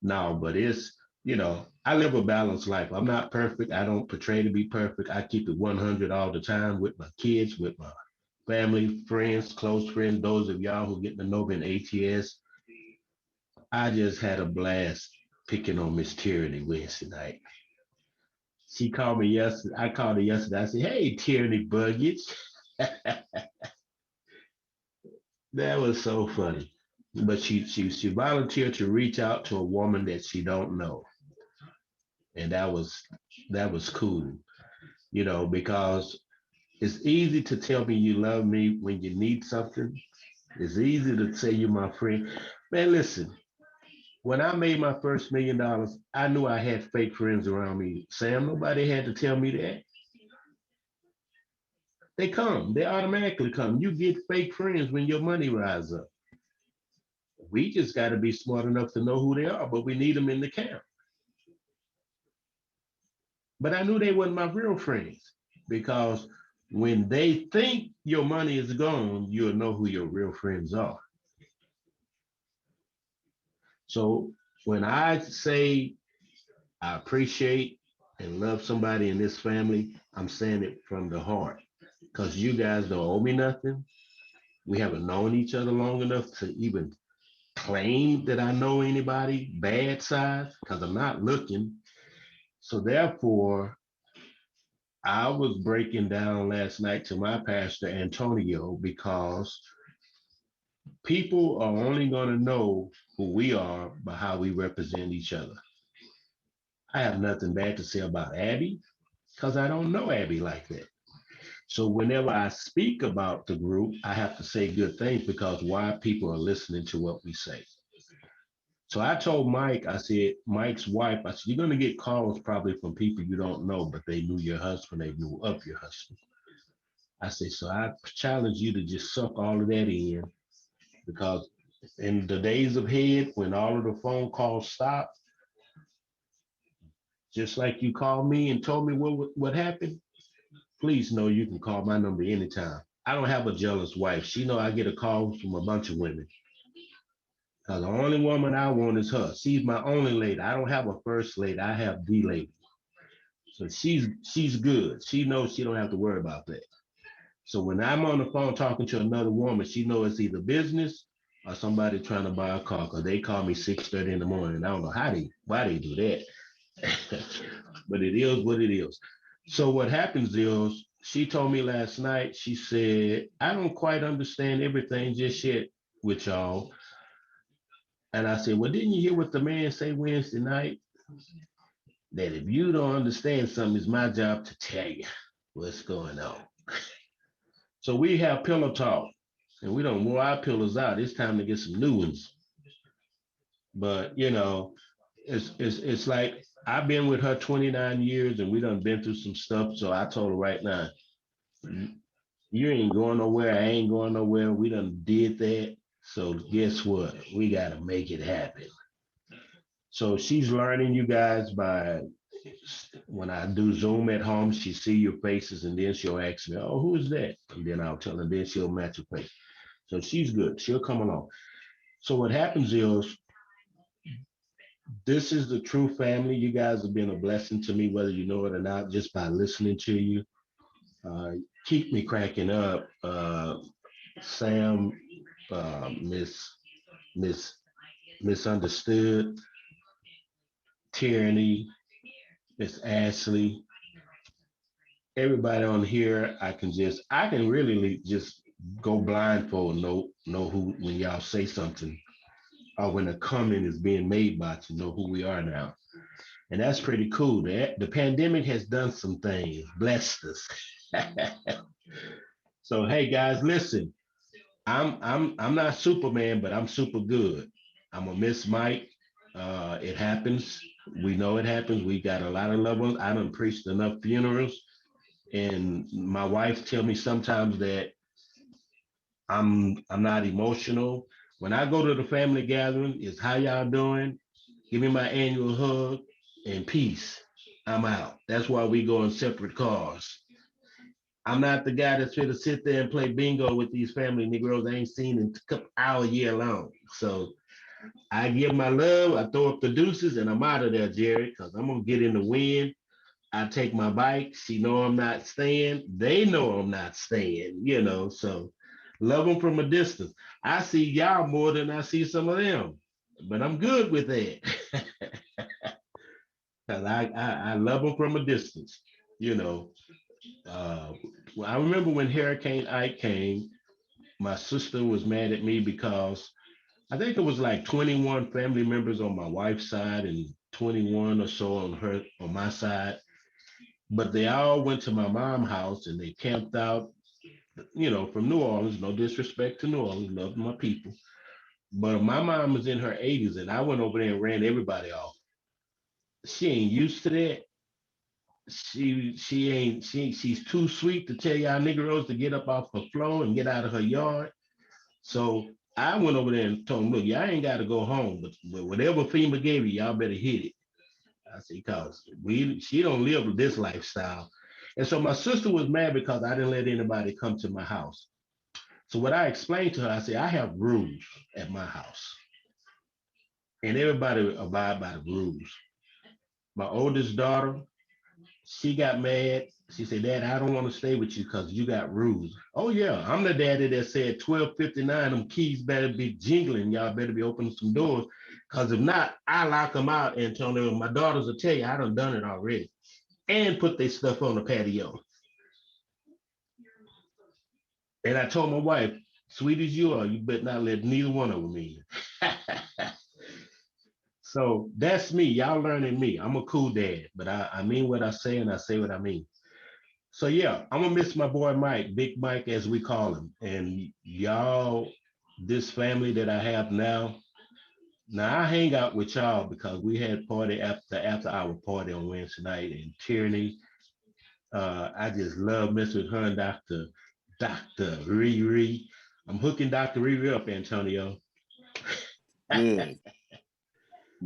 No, but it's, I live a balanced life. I'm not perfect. I don't portray to be perfect. I keep it 100 all the time with my kids, with my family, friends, close friends, those of y'all who get to know me in ATS. I just had a blast picking on Miss Tyranny Wednesday night. She called me yesterday. I called her yesterday. I said, hey, Tyranny Buggage. That was so funny. but she volunteered to reach out to a woman that she don't know, and that was cool, because it's easy to tell me you love me when you need something. It's easy to say you're my friend. Man, listen, when I made my first $1 million, I knew I had fake friends around me. Sam, nobody had to tell me that. They come, they automatically come. You get fake friends when your money rises up. We just got to be smart enough to know who they are, but we need them in the camp. But I knew they weren't my real friends because when they think your money is gone, you'll know who your real friends are. So when I say I appreciate and love somebody in this family, I'm saying it from the heart because you guys don't owe me nothing. We haven't known each other long enough to even claim that I know anybody bad side because I'm not looking. So therefore, I was breaking down last night to my pastor Antonio because people are only going to know who we are by how we represent each other. I have nothing bad to say about Abby because I don't know Abby like that. So whenever I speak about the group, I have to say good things because why people are listening to what we say. So I told Mike, I said, Mike's wife, I said, you're going to get calls probably from people you don't know, but they knew your husband, they knew of your husband. I said, so I challenge you to just suck all of that in because in the days ahead, when all of the phone calls stop, just like you called me and told me what happened, please know you can call my number anytime. I don't have a jealous wife. She know I get a call from a bunch of women. Cause the only woman I want is her. She's my only lady. I don't have a first lady. I have the lady. So she's good. She knows she don't have to worry about that. So when I'm on the phone talking to another woman, she knows it's either business or somebody trying to buy a car. Cause they call me 6:30 in the morning. I don't know why they do that. But it is what it is. So what happens is she told me last night, she said, I don't quite understand everything just yet with y'all. And I said, well, didn't you hear what the man say Wednesday night? That if you don't understand something, it's my job to tell you what's going on. So we have pillow talk and we don't wear our pillows out. It's time to get some new ones. But it's like I've been with her 29 years and we done been through some stuff. So I told her right now, you ain't going nowhere. I ain't going nowhere. We done did that. So guess what? We gotta make it happen. So she's learning you guys by when I do Zoom at home, she see your faces and then she'll ask me, oh, who is that? And then I'll tell her, then she'll match your face. So she's good. She'll come along. So what happens is this is the true family. You guys have been a blessing to me, whether you know it or not, just by listening to you. Uh, Keep me cracking up. Sam, Miss Misunderstood, Tyranny, Miss Ashley, everybody on here, I can really just go blindfold, know who when y'all say something or when a comment is being made by to know who we are now. And that's pretty cool. The pandemic has done some things, blessed us. So hey guys, listen, I'm not Superman, but I'm super good. I'm a Miss Mike. It happens. We know it happens. We got a lot of loved ones. I done preached enough funerals. And my wife tell me sometimes that I'm not emotional. When I go to the family gathering, it's how y'all doing? Give me my annual hug and peace. I'm out. That's why we go in separate cars. I'm not the guy that's going to sit there and play bingo with these family Negroes I ain't seen in a couple hour year long. So I give my love, I throw up the deuces, and I'm out of there, Jerry, because I'm gonna get in the wind. I take my bike. She know I'm not staying. They know I'm not staying. So love them from a distance. I see y'all more than I see some of them, but I'm good with that. Cause I love them from a distance. You know, well, I remember when Hurricane Ike came, my sister was mad at me because I think it was like 21 family members on my wife's side and 21 or so on my side. But they all went to my mom's house and they camped out, from New Orleans. No disrespect to New Orleans, love my people. But my mom was in her 80s and I went over there and ran everybody off. She ain't used to that. She's too sweet to tell y'all niggeros to get up off her floor and get out of her yard. So I went over there and told them, look, y'all ain't got to go home, but whatever FEMA gave you, y'all better hit it. I said, cause she don't live with this lifestyle. And so my sister was mad because I didn't let anybody come to my house. So what I explained to her, I said, I have rules at my house. And everybody abide by the rules. My oldest daughter, she got mad. She said, Dad, I don't want to stay with you because you got rules. Oh, yeah. I'm the daddy that said 12:59, them keys better be jingling. Y'all better be opening some doors. Because if not, I lock them out and tell them, my daughters will tell you, I done it already. And put their stuff on the patio. And I told my wife, sweet as you are, you better not let neither one of them in. So that's me. Y'all learning me. I'm a cool dad, but I mean what I say and I say what I mean. So yeah, I'm gonna miss my boy Mike, Big Mike as we call him. And y'all, this family that I have now I hang out with y'all because we had party after our party on Wednesday night in Tyranny. I just love messing with her and Dr. Riri. I'm hooking Dr. Riri up, Antonio. Good.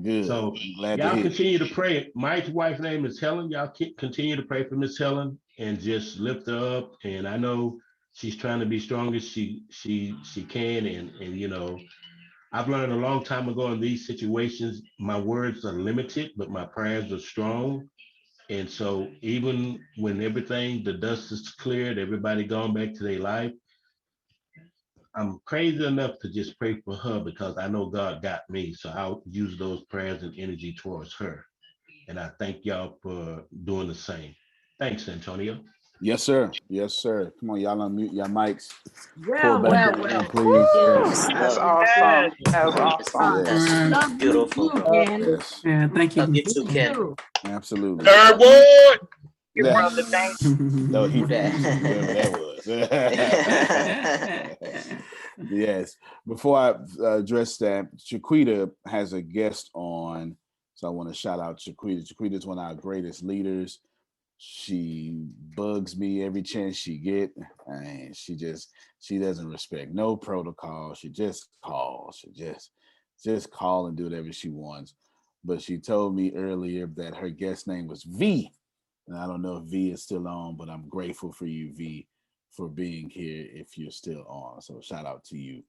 Good. So Glad y'all to hear. continue to pray. Mike's wife's name is Helen. Y'all continue to pray for Miss Helen and just lift her up. And I know she's trying to be strong as she can. And I've learned a long time ago in these situations, my words are limited, but my prayers are strong. And so even when the dust is cleared, everybody gone back to their life, I'm crazy enough to just pray for her because I know God got me. So I'll use those prayers and energy towards her. And I thank y'all for doing the same. Thanks, Antonio. Yes, sir. Yes, sir. Come on, y'all unmute your mics. Well, Please. Yes. That's awesome. That's awesome. Yes. Love you Beautiful, too, bro. Ken. Yes. Yeah, thank you. Love you too, Ken. Absolutely. Third ward. Your brother, thanks. No, he Who that? whoever that was. Yes. Before I address that, Chiquita has a guest on, so I want to shout out Chiquita. Chiquita is one of our greatest leaders. She bugs me every chance she get, and she doesn't respect no protocol. She just calls. She just call and do whatever she wants. But she told me earlier that her guest name was V. And I don't know if V is still on, but I'm grateful for you, V, for being here if you're still on. So shout out to you.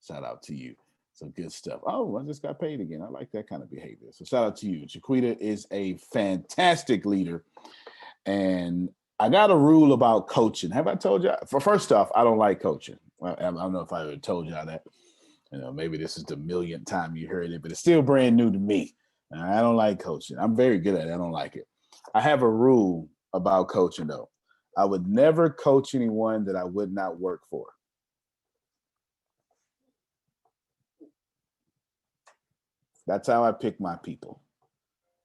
Shout out to you. Some good stuff. Oh, I just got paid again. I like that kind of behavior. So shout out to you. Chiquita is a fantastic leader. And I got a rule about coaching. Have I told you? First off, I don't like coaching. I don't know if I ever told y'all that. Maybe this is the millionth time you heard it, but it's still brand new to me. I don't like coaching. I'm very good at it. I don't like it. I have a rule about coaching, though. I would never coach anyone that I would not work for. That's how I pick my people.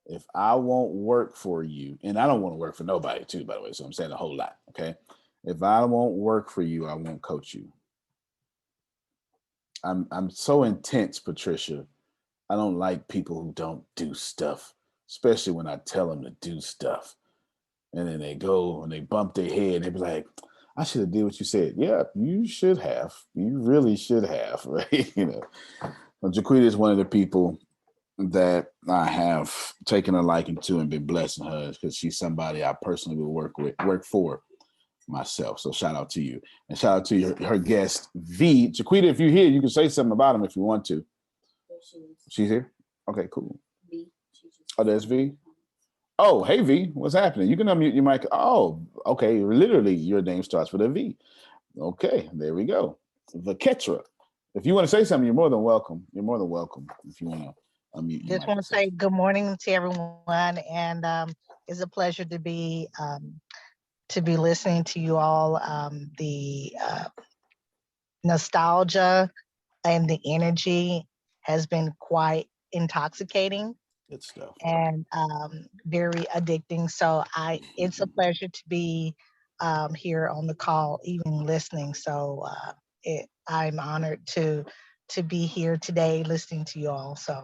If I won't work for you, and I don't want to work for nobody too, by the way, so I'm saying a whole lot, okay? If I won't work for you, I won't coach you. I'm so intense, Patricia. I don't like people who don't do stuff, especially when I tell them to do stuff. And then they go and they bump their head and they be like, I should have did what you said. Yeah, you should have. You really should have, right? Well, Jaquita is one of the people that I have taken a liking to and been blessing her because she's somebody I personally will work for myself. So shout out to you. And shout out to her guest, V. Jaquita, if you're here, you can say something about him if you want to. She's here? Okay, cool. Oh, there's V? Oh, hey, V. What's happening? You can unmute your mic. Oh, okay. Literally, your name starts with a V. Okay, there we go. Vaketra. If you want to say something, you're more than welcome. You're more than welcome if you want to unmute your Just want to say good morning to everyone, and it's a pleasure to be listening to you all. The nostalgia and the energy has been quite intoxicating. Good stuff. And very addicting. So it's a pleasure to be here on the call, even listening. So I'm honored to be here today, listening to you all. So.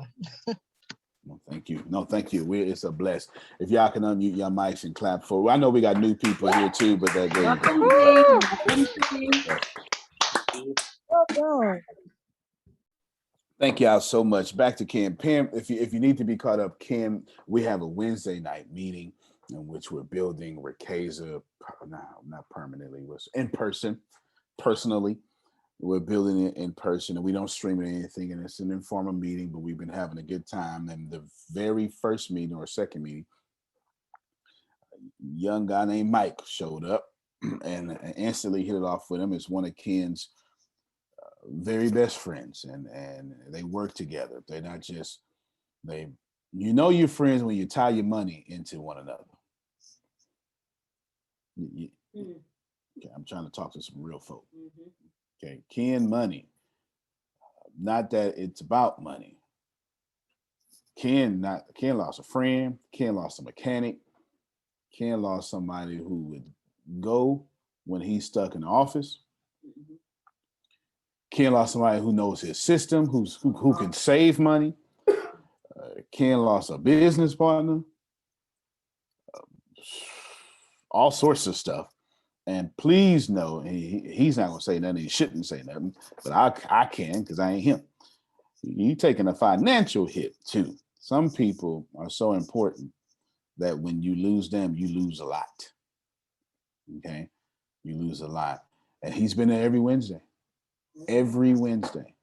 No, thank you. No, thank you. It's a bless. If y'all can unmute your mics and clap for. I know we got new people here too, but there you go. Thank y'all so much. Back to Kim. Pam, if you need to be caught up, Kim, we have a Wednesday night meeting in which we're building Ricasa, not permanently, was in person, personally. We're building it in person, and we don't stream it or anything, and it's an informal meeting, but we've been having a good time. And the very first meeting or second meeting, a young guy named Mike showed up and instantly hit it off with him. It's one of Ken's very best friends, and they work together. They're not just you're friends when you tie your money into one another. Okay, I'm trying to talk to some real folk. Okay, Ken money. Not that it's about money. Ken lost a friend. Ken lost a mechanic. Ken lost somebody who would go when he's stuck in the office. Ken lost somebody who knows his system, who can save money. Ken lost a business partner. All sorts of stuff. And please know, he's not going to say nothing. He shouldn't say nothing, but I can because I ain't him. You taking a financial hit too. Some people are so important that when you lose them, you lose a lot. Okay? You lose a lot. And he's been there every Wednesday. Every Wednesday.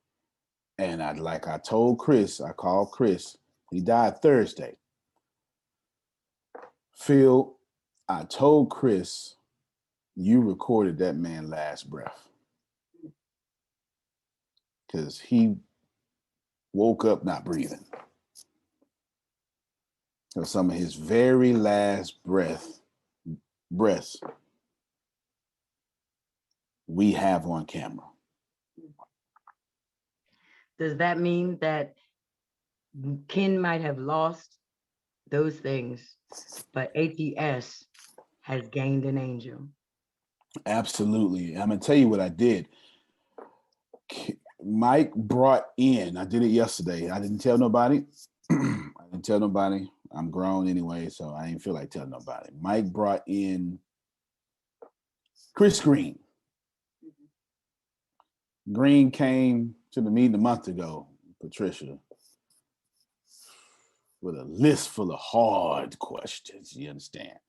And I told Chris, I called Chris. He died Thursday. Phil, I told Chris, you recorded that man's last breath. Because he woke up not breathing. So some of his very last breaths we have on camera. Does that mean that Ken might have lost those things, but ATS has gained an angel? Absolutely. I'm going to tell you what I did. Mike brought in, I did it yesterday. I didn't tell nobody. I'm grown anyway, so I didn't feel like telling nobody. Mike brought in Chris Green. Green came to the meeting a month ago, Patricia, with a list full of hard questions. You understand?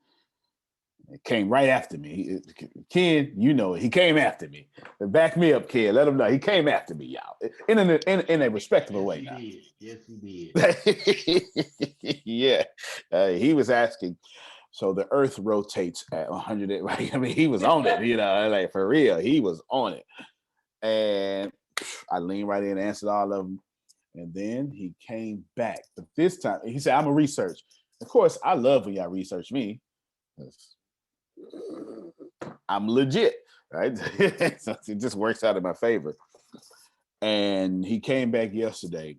It came right after me. Ken, you know it. He came after me. Back me up, Ken. Let him know. He came after me, y'all. In a respectable way now. Yes, he did. Yeah. He was asking. So the earth rotates at 100. Right? I mean, he was on it, like for real. He was on it. And I leaned right in and answered all of them. And then he came back. But this time, he said, I'm a research. Of course, I love when y'all research me. I'm legit, right? So it just works out in my favor. And he came back Wednesday,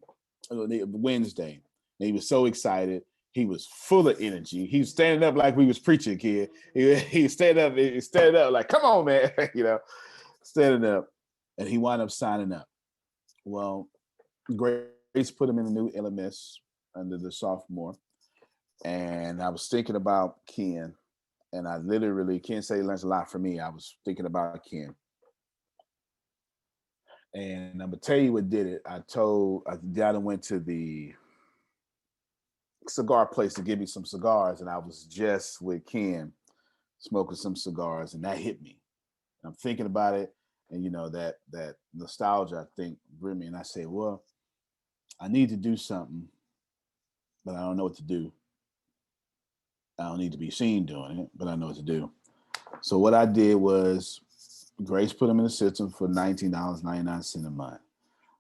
and he was so excited. He was full of energy. He was standing up like we was preaching, kid. He standing up like, come on, man, standing up. And he wound up signing up. Well, Grace put him in the new LMS under the sophomore. And I was thinking about Ken. And I literally can't say learns a lot from me. I was thinking about Ken. And I'm gonna tell you what did it. I went to the cigar place to give me some cigars, and I was just with Ken smoking some cigars, and that hit me. And I'm thinking about it, and that nostalgia, I think, bring me. And I say, well, I need to do something, but I don't know what to do. I don't need to be seen doing it, but I know what to do. So what I did was Grace put him in the system for $19.99 a month.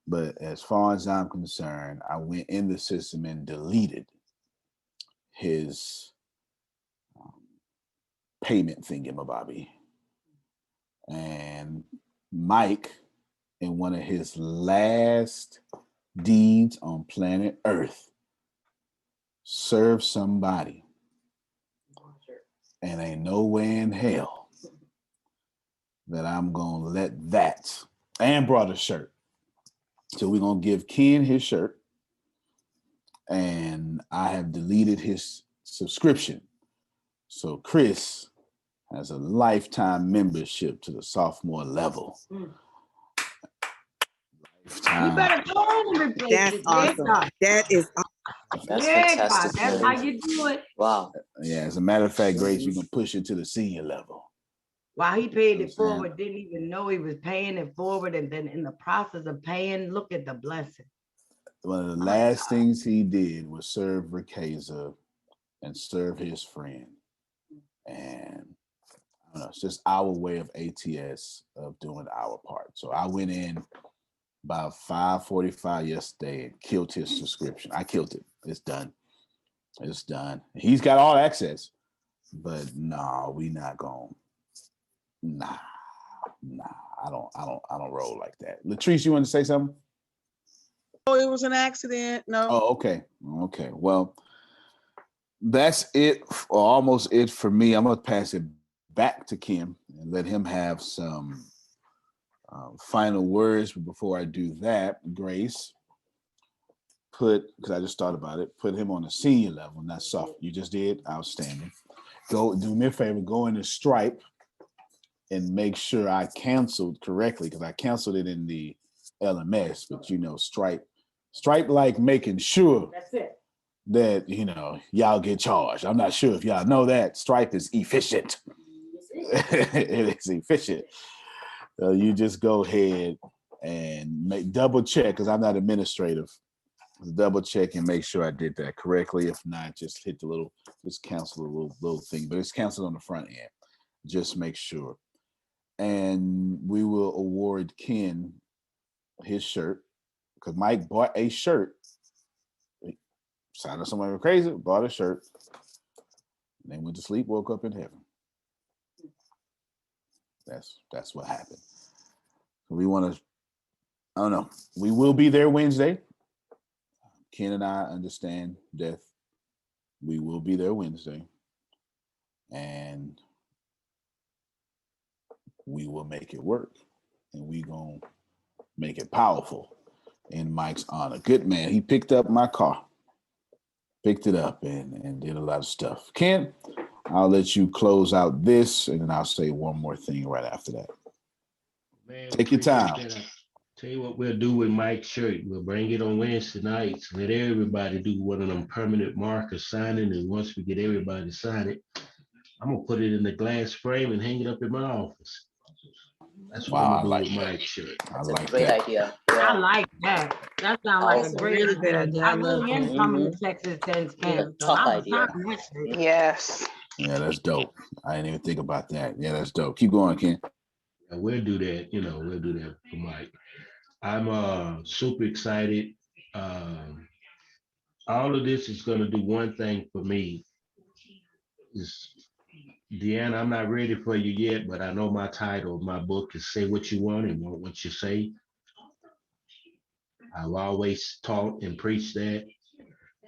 But as far as I'm concerned, I went in the system and deleted his payment thingamabobby. And Mike, in one of his last deeds on planet Earth. Serve somebody. And ain't no way in hell that I'm going to let that. And brought a shirt. So we're going to give Ken his shirt. And I have deleted his subscription. So Chris has a lifetime membership to the sophomore level. Lifetime. You better go on and replace That's it. awesome. That is awesome. That's Yeah, fantastic. God, that's how you do it. Wow. Yeah, as a matter of fact, Grace, you can push it to the senior level. While he paid it saying? forward, didn't even know he was paying it forward. And then in the process of paying, look at the blessing. One of the last things he did was serve Ricasa and serve his friend. And I don't know, it's just our way of ATS of doing our part. So I went in about 5:45 yesterday and killed his subscription. I killed it. It's done. It's done. He's got all access. But no, we not going. Nah. I don't roll like that. Latrice, you want to say something? Oh, it was an accident. No. Oh, okay. Okay. Well, that's it, or almost it for me. I'm gonna pass it back to Kim and let him have some final words. But before I do that, Grace, because I just thought about it, put him on a senior level, not soft. You just did? Outstanding. Go do me a favor, go into Stripe and make sure I canceled correctly, because I canceled it in the LMS, but Stripe like making sure That's it. that y'all get charged. I'm not sure if y'all know that Stripe is efficient. It is efficient. So you just go ahead and double check, because I'm not administrative. Double check and make sure I did that correctly. If not, just hit just cancel a little thing, but it's canceled on the front end. Just make sure. And we will award Ken his shirt, because Mike bought a shirt. Sounded somebody crazy, bought a shirt, and then went to sleep, woke up in heaven. That's what happened. We want to, I don't know. We will be there Wednesday. Ken and I understand death. We will be there Wednesday. And we will make it work. And we gonna make it powerful in Mike's honor. Good man. He picked up my car. Picked it up and did a lot of stuff. Ken, I'll let you close out this, and then I'll say one more thing right after that. Man, take your time. Tell you what we'll do with Mike's shirt. We'll bring it on Wednesday nights. Let everybody do one of them permanent markers signing. And once we get everybody to sign it, I'm going to put it in the glass frame and hang it up in my office. That's what I'm going to do with Mike's shirt. That's a great idea. I like that. That sounds like That's a a great really good idea. I I love really am that. coming to Texas and spend. So Top I'm idea. Yes. Yeah, that's dope. I didn't even think about that. Yeah, that's dope. Keep going, Ken. Yeah, we'll do that. We'll do that for Mike. I'm super excited. All of this is going to do one thing for me. Is Deanna, I'm not ready for you yet, but I know my title of my book is Say What You Want and Want What You Say. I've always taught and preached that,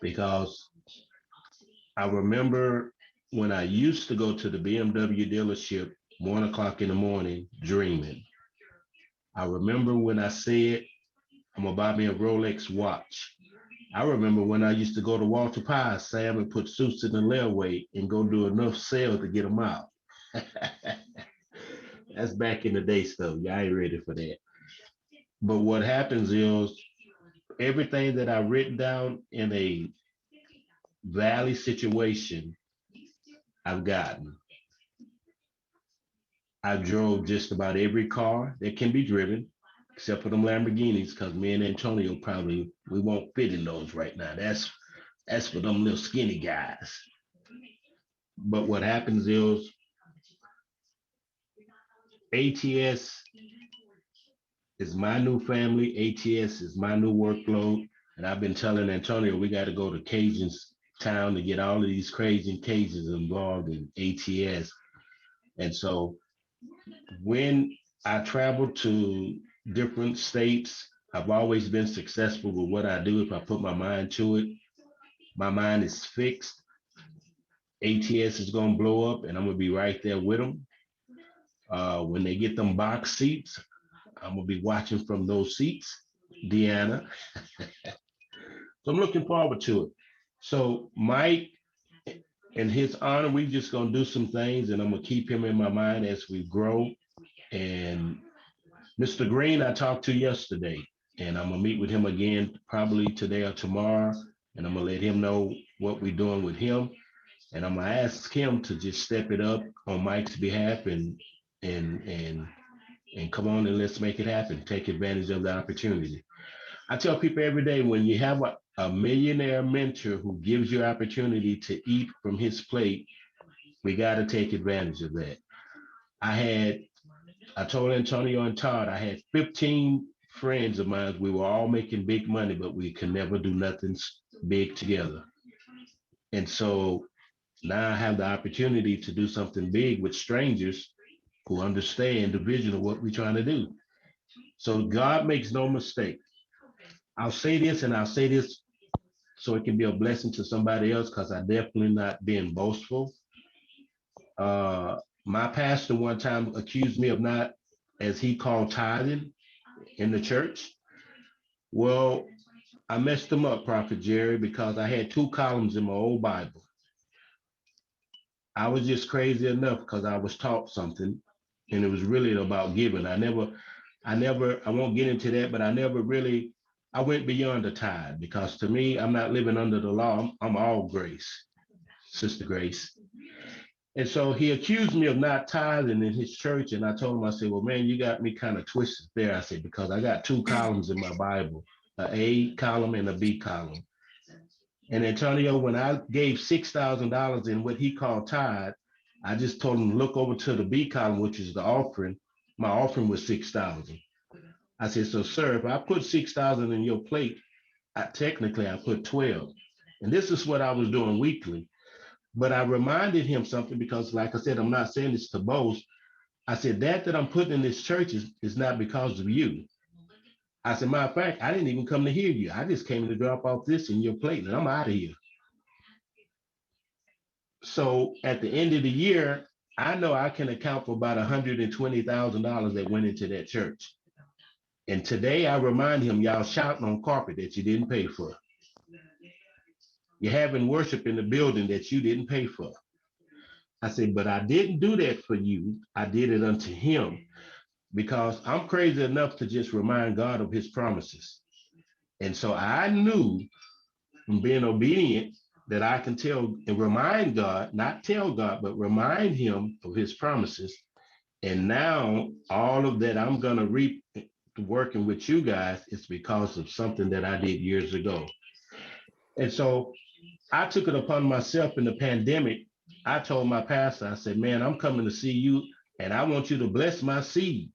because I remember when I used to go to the BMW dealership 1:00 in the morning dreaming. I remember when I said, I'm gonna buy me a Rolex watch. I remember when I used to go to Walter Pye, Sam, and put suits in the layaway and go do enough sales to get them out. That's back in the day stuff. Y'all ain't ready for that. But what happens is everything that I've written down in a valley situation, I've gotten. I drove just about every car that can be driven, except for them Lamborghinis, because me and Antonio we won't fit in those right now. That's for them little skinny guys. But what happens is ATS is my new family. ATS is my new workload. And I've been telling Antonio we got to go to Cajun's town to get all of these crazy Cajuns involved in ATS. And so when I travel to different states I've always been successful with what I do. If I put my mind to it, my mind is fixed. ATS is going to blow up and I'm going to be right there with them. When they get them box seats, I'm going to be watching from those seats, Deanna. So I'm looking forward to it. So Mike, in his honor, we just going to do some things and I'm going to keep him in my mind as we grow. And Mr. Green, I talked to yesterday and I'm going to meet with him again probably today or tomorrow. And I'm going to let him know what we're doing with him. And I'm gonna ask him to just step it up on Mike's behalf and and come on and let's make it happen. Take advantage of the opportunity. I tell people every day when you have a millionaire mentor who gives you opportunity to eat from his plate, we got to take advantage of that. I told Antonio and Todd, I had 15 friends of mine. We were all making big money, but we could never do nothing big together. And so now I have the opportunity to do something big with strangers who understand the vision of what we're trying to do. So God makes no mistake. I'll say this and I'll say this so it can be a blessing to somebody else because I definitely not being boastful. My pastor one time accused me of not, as he called, tithing in the church. Well, I messed him up, Prophet Jerry, because I had 2 columns in my old Bible. I was just crazy enough because I was taught something and it was really about giving. I won't get into that, but I went beyond the tithe because to me, I'm not living under the law. I'm all grace, Sister Grace. And so he accused me of not tithing in his church. And I told him, I said, well, man, you got me kind of twisted there. I said, because I got 2 columns in my Bible, an A column and a B column. And Antonio, when I gave $6,000 in what he called tithe, I just told him to look over to the B column, which is the offering. My offering was 6,000. I said, so sir, if I put 6,000 in your plate, technically I put 12. And this is what I was doing weekly. But I reminded him something because, like I said, I'm not saying this to boast. I said, that I'm putting in this church is not because of you. I said, matter of fact, I didn't even come to hear you. I just came to drop off this in your plate and I'm out of here. So at the end of the year, I know I can account for about $120,000 that went into that church. And today I remind him, y'all shouting on carpet that you didn't pay for. You're having worship in the building that you didn't pay for. I said, but I didn't do that for you. I did it unto him because I'm crazy enough to just remind God of his promises. And so I knew from being obedient that I can tell and remind God, not tell God, but remind him of his promises. And now all of that I'm going to reap working with you guys is because of something that I did years ago. And so I took it upon myself in the pandemic. I told my pastor, I said, man, I'm coming to see you and I want you to bless my seed.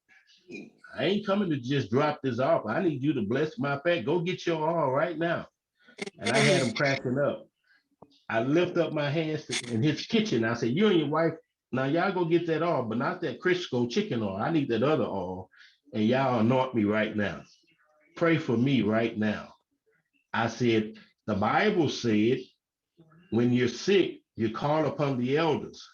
I ain't coming to just drop this off. I need you to bless my pack. Go get your all right now. And I had him cracking up. I lift up my hands in his kitchen. I said, you and your wife, now y'all go get that oil, but not that Crisco chicken oil. I need that other oil. And y'all anoint me right now. Pray for me right now. I said, the Bible said, when you're sick, you call upon the elders.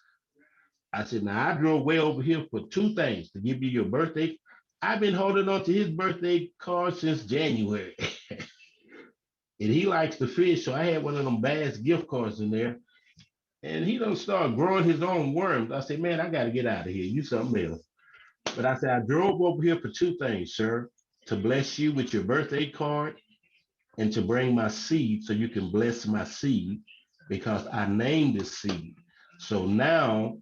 I said, now I drove way over here for 2 things, to give you your birthday. I've been holding on to his birthday card since January. And he likes to fish, so I had one of them Bass gift cards in there. And he done start growing his own worms. I said, man, I got to get out of here. You something else. But I said, I drove over here for 2 things, sir. To bless you with your birthday card and to bring my seed so you can bless my seed because I named this seed. So now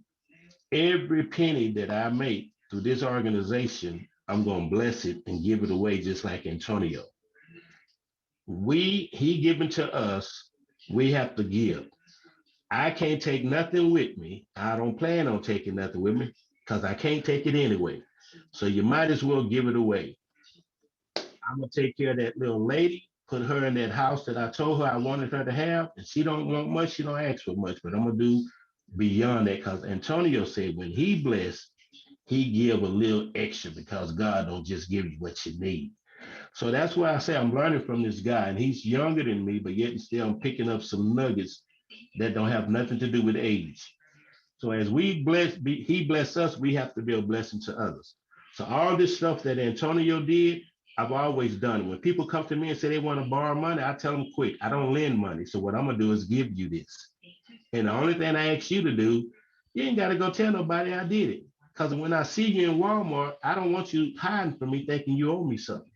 every penny that I make through this organization, I'm going to bless it and give it away just like Antonio. He given to us, we have to give. I can't take nothing with me. I don't plan on taking nothing with me because I can't take it anyway. So you might as well give it away. I'm gonna take care of that little lady, put her in that house that I told her I wanted her to have, and she don't want much, she don't ask for much, but I'm gonna do beyond that because Antonio said when he blessed, he give a little extra because God don't just give you what you need. So that's why I say I'm learning from this guy, and he's younger than me, but yet and still I'm picking up some nuggets that don't have nothing to do with age. So as we he bless us, we have to be a blessing to others. So all this stuff that Antonio did, I've always done. When people come to me and say they want to borrow money, I tell them quick, I don't lend money. So what I'm gonna do is give you this. And the only thing I ask you to do, you ain't gotta go tell nobody I did it. Because when I see you in Walmart, I don't want you hiding from me thinking you owe me something.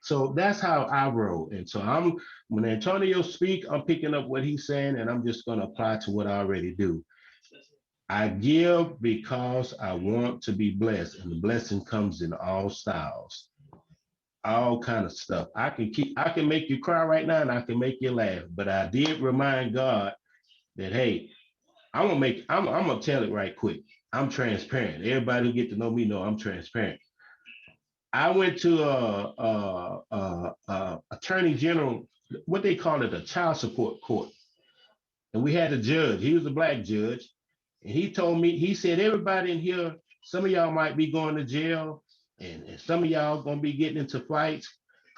So that's how I roll. And so when Antonio speak, I'm picking up what he's saying, and I'm just going to apply to what I already do. I give because I want to be blessed, and the blessing comes in all styles, all kind of stuff. I can make you cry right now, and I can make you laugh. But I did remind God that, hey, I'm gonna tell it right quick. I'm transparent. Everybody who get to know me know I'm transparent. I went to attorney general, what they call it, a child support court. And we had a judge, he was a black judge. And he told me, he said, everybody in here, some of y'all might be going to jail and some of y'all gonna be getting into fights.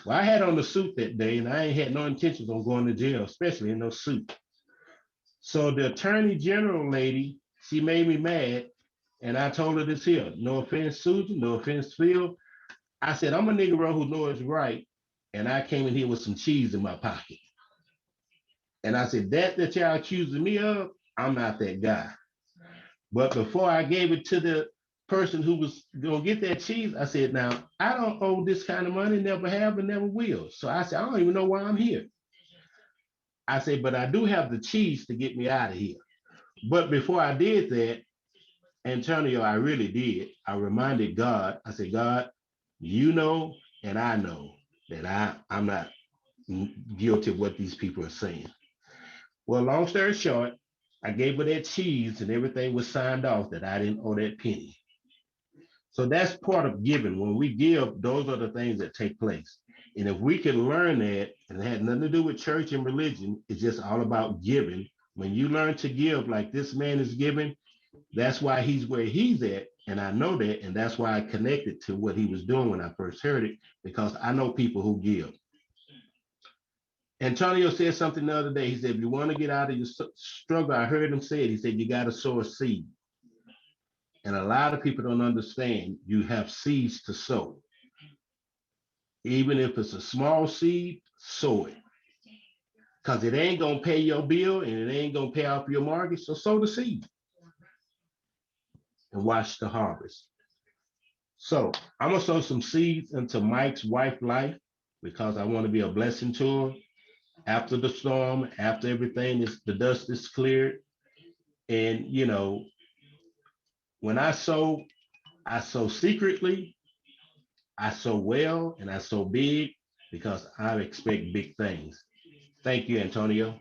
Well, I had on the suit that day and I ain't had no intentions on going to jail, especially in no suit. So the attorney general lady, she made me mad. And I told her this here, no offense, Susan, no offense, Phil. I said, I'm a Negro who knows right. And I came in here with some cheese in my pocket. And I said, that y'all accusing me of, I'm not that guy. But before I gave it to the person who was gonna get that cheese, I said, now, I don't owe this kind of money, never have and never will. So I said, I don't even know why I'm here. I said, but I do have the cheese to get me out of here. But before I did that, Antonio, I really did. I reminded God, I said, God, you know, and I know that I'm not guilty of what these people are saying. Well, long story short, I gave her that cheese and everything was signed off that I didn't owe that penny. So that's part of giving. When we give, those are the things that take place. And if we can learn that, and it had nothing to do with church and religion, it's just all about giving. When you learn to give like this man is giving, that's why he's where he's at. And I know that, and that's why I connected to what he was doing when I first heard it, because I know people who give. Antonio said something the other day. He said, if you want to get out of your struggle, I heard him say it. He said, you got to sow a seed. And a lot of people don't understand you have seeds to sow. Even if it's a small seed, sow it. Because it ain't going to pay your bill and it ain't going to pay off your mortgage. So sow the seed and watch the harvest. So I'm going to sow some seeds into Mike's wife's life because I want to be a blessing to her. After the storm, after everything the dust is cleared. And, you know, when I sow secretly, I sow well, and I sow big because I expect big things. Thank you, Antonio.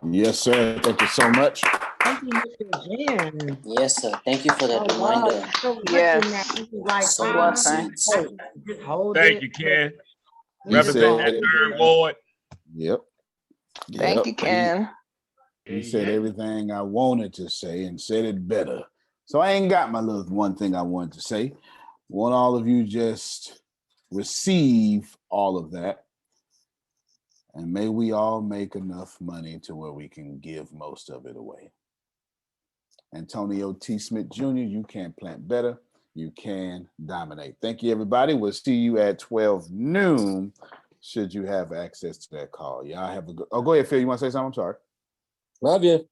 Yes, sir. Thank you so much. Thank you, Mr. Jen. Yes, sir. Thank you for that Oh, wow. reminder. So much Yes. in that. This is like So five blessing. minutes. Just hold Thank it. you, Ken. He Represent said, that third ward. Yep. Thank you, Ken. He said everything I wanted to say and said it better. So I ain't got my little one thing I wanted to say. Want all of you just receive all of that. And may we all make enough money to where we can give most of it away. Antonio T. Smith Jr., you can plant better. You can dominate. Thank you, everybody. We'll see you at 12 noon should you have access to that call. Y'all have a good... Oh, go ahead, Phil. You want to say something? I'm sorry. Love you.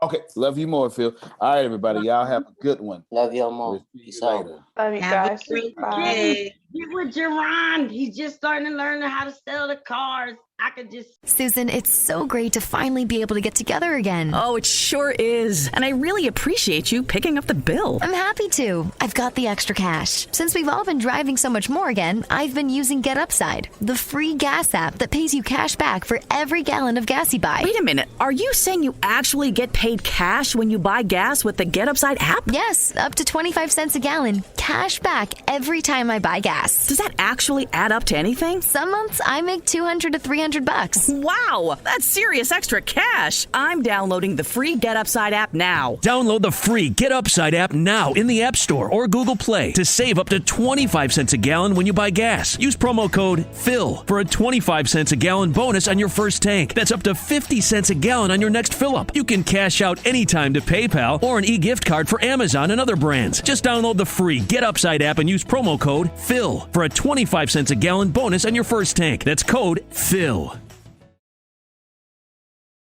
Okay. Love you more, Phil. All right, everybody. Y'all have a good one. Love y'all more. We'll see Peace you out. later. Love you Have a guys. great Bye. day. Get with Jerron. He's just starting to learn how to sell the cars. I could just... Susan, it's so great to finally be able to get together again. Oh, it sure is. And I really appreciate you picking up the bill. I'm happy to. I've got the extra cash. Since we've all been driving so much more again, I've been using Get Upside, the free gas app that pays you cash back for every gallon of gas you buy. Wait a minute. Are you saying you actually get paid cash when you buy gas with the Get Upside app? Yes, up to 25 cents a gallon. Cash back every time I buy gas. Does that actually add up to anything? Some months I make $200 to $300 $100. Wow, that's serious extra cash. I'm downloading the free Get Upside app now. Download the free Get Upside app now in the App Store or Google Play to save up to 25 cents a gallon when you buy gas. Use promo code PHIL for a 25 cents a gallon bonus on your first tank. That's up to 50 cents a gallon on your next fill up. You can cash out anytime to PayPal or an e-gift card for Amazon and other brands. Just download the free Get Upside app and use promo code PHIL for a 25 cents a gallon bonus on your first tank. That's code PHIL.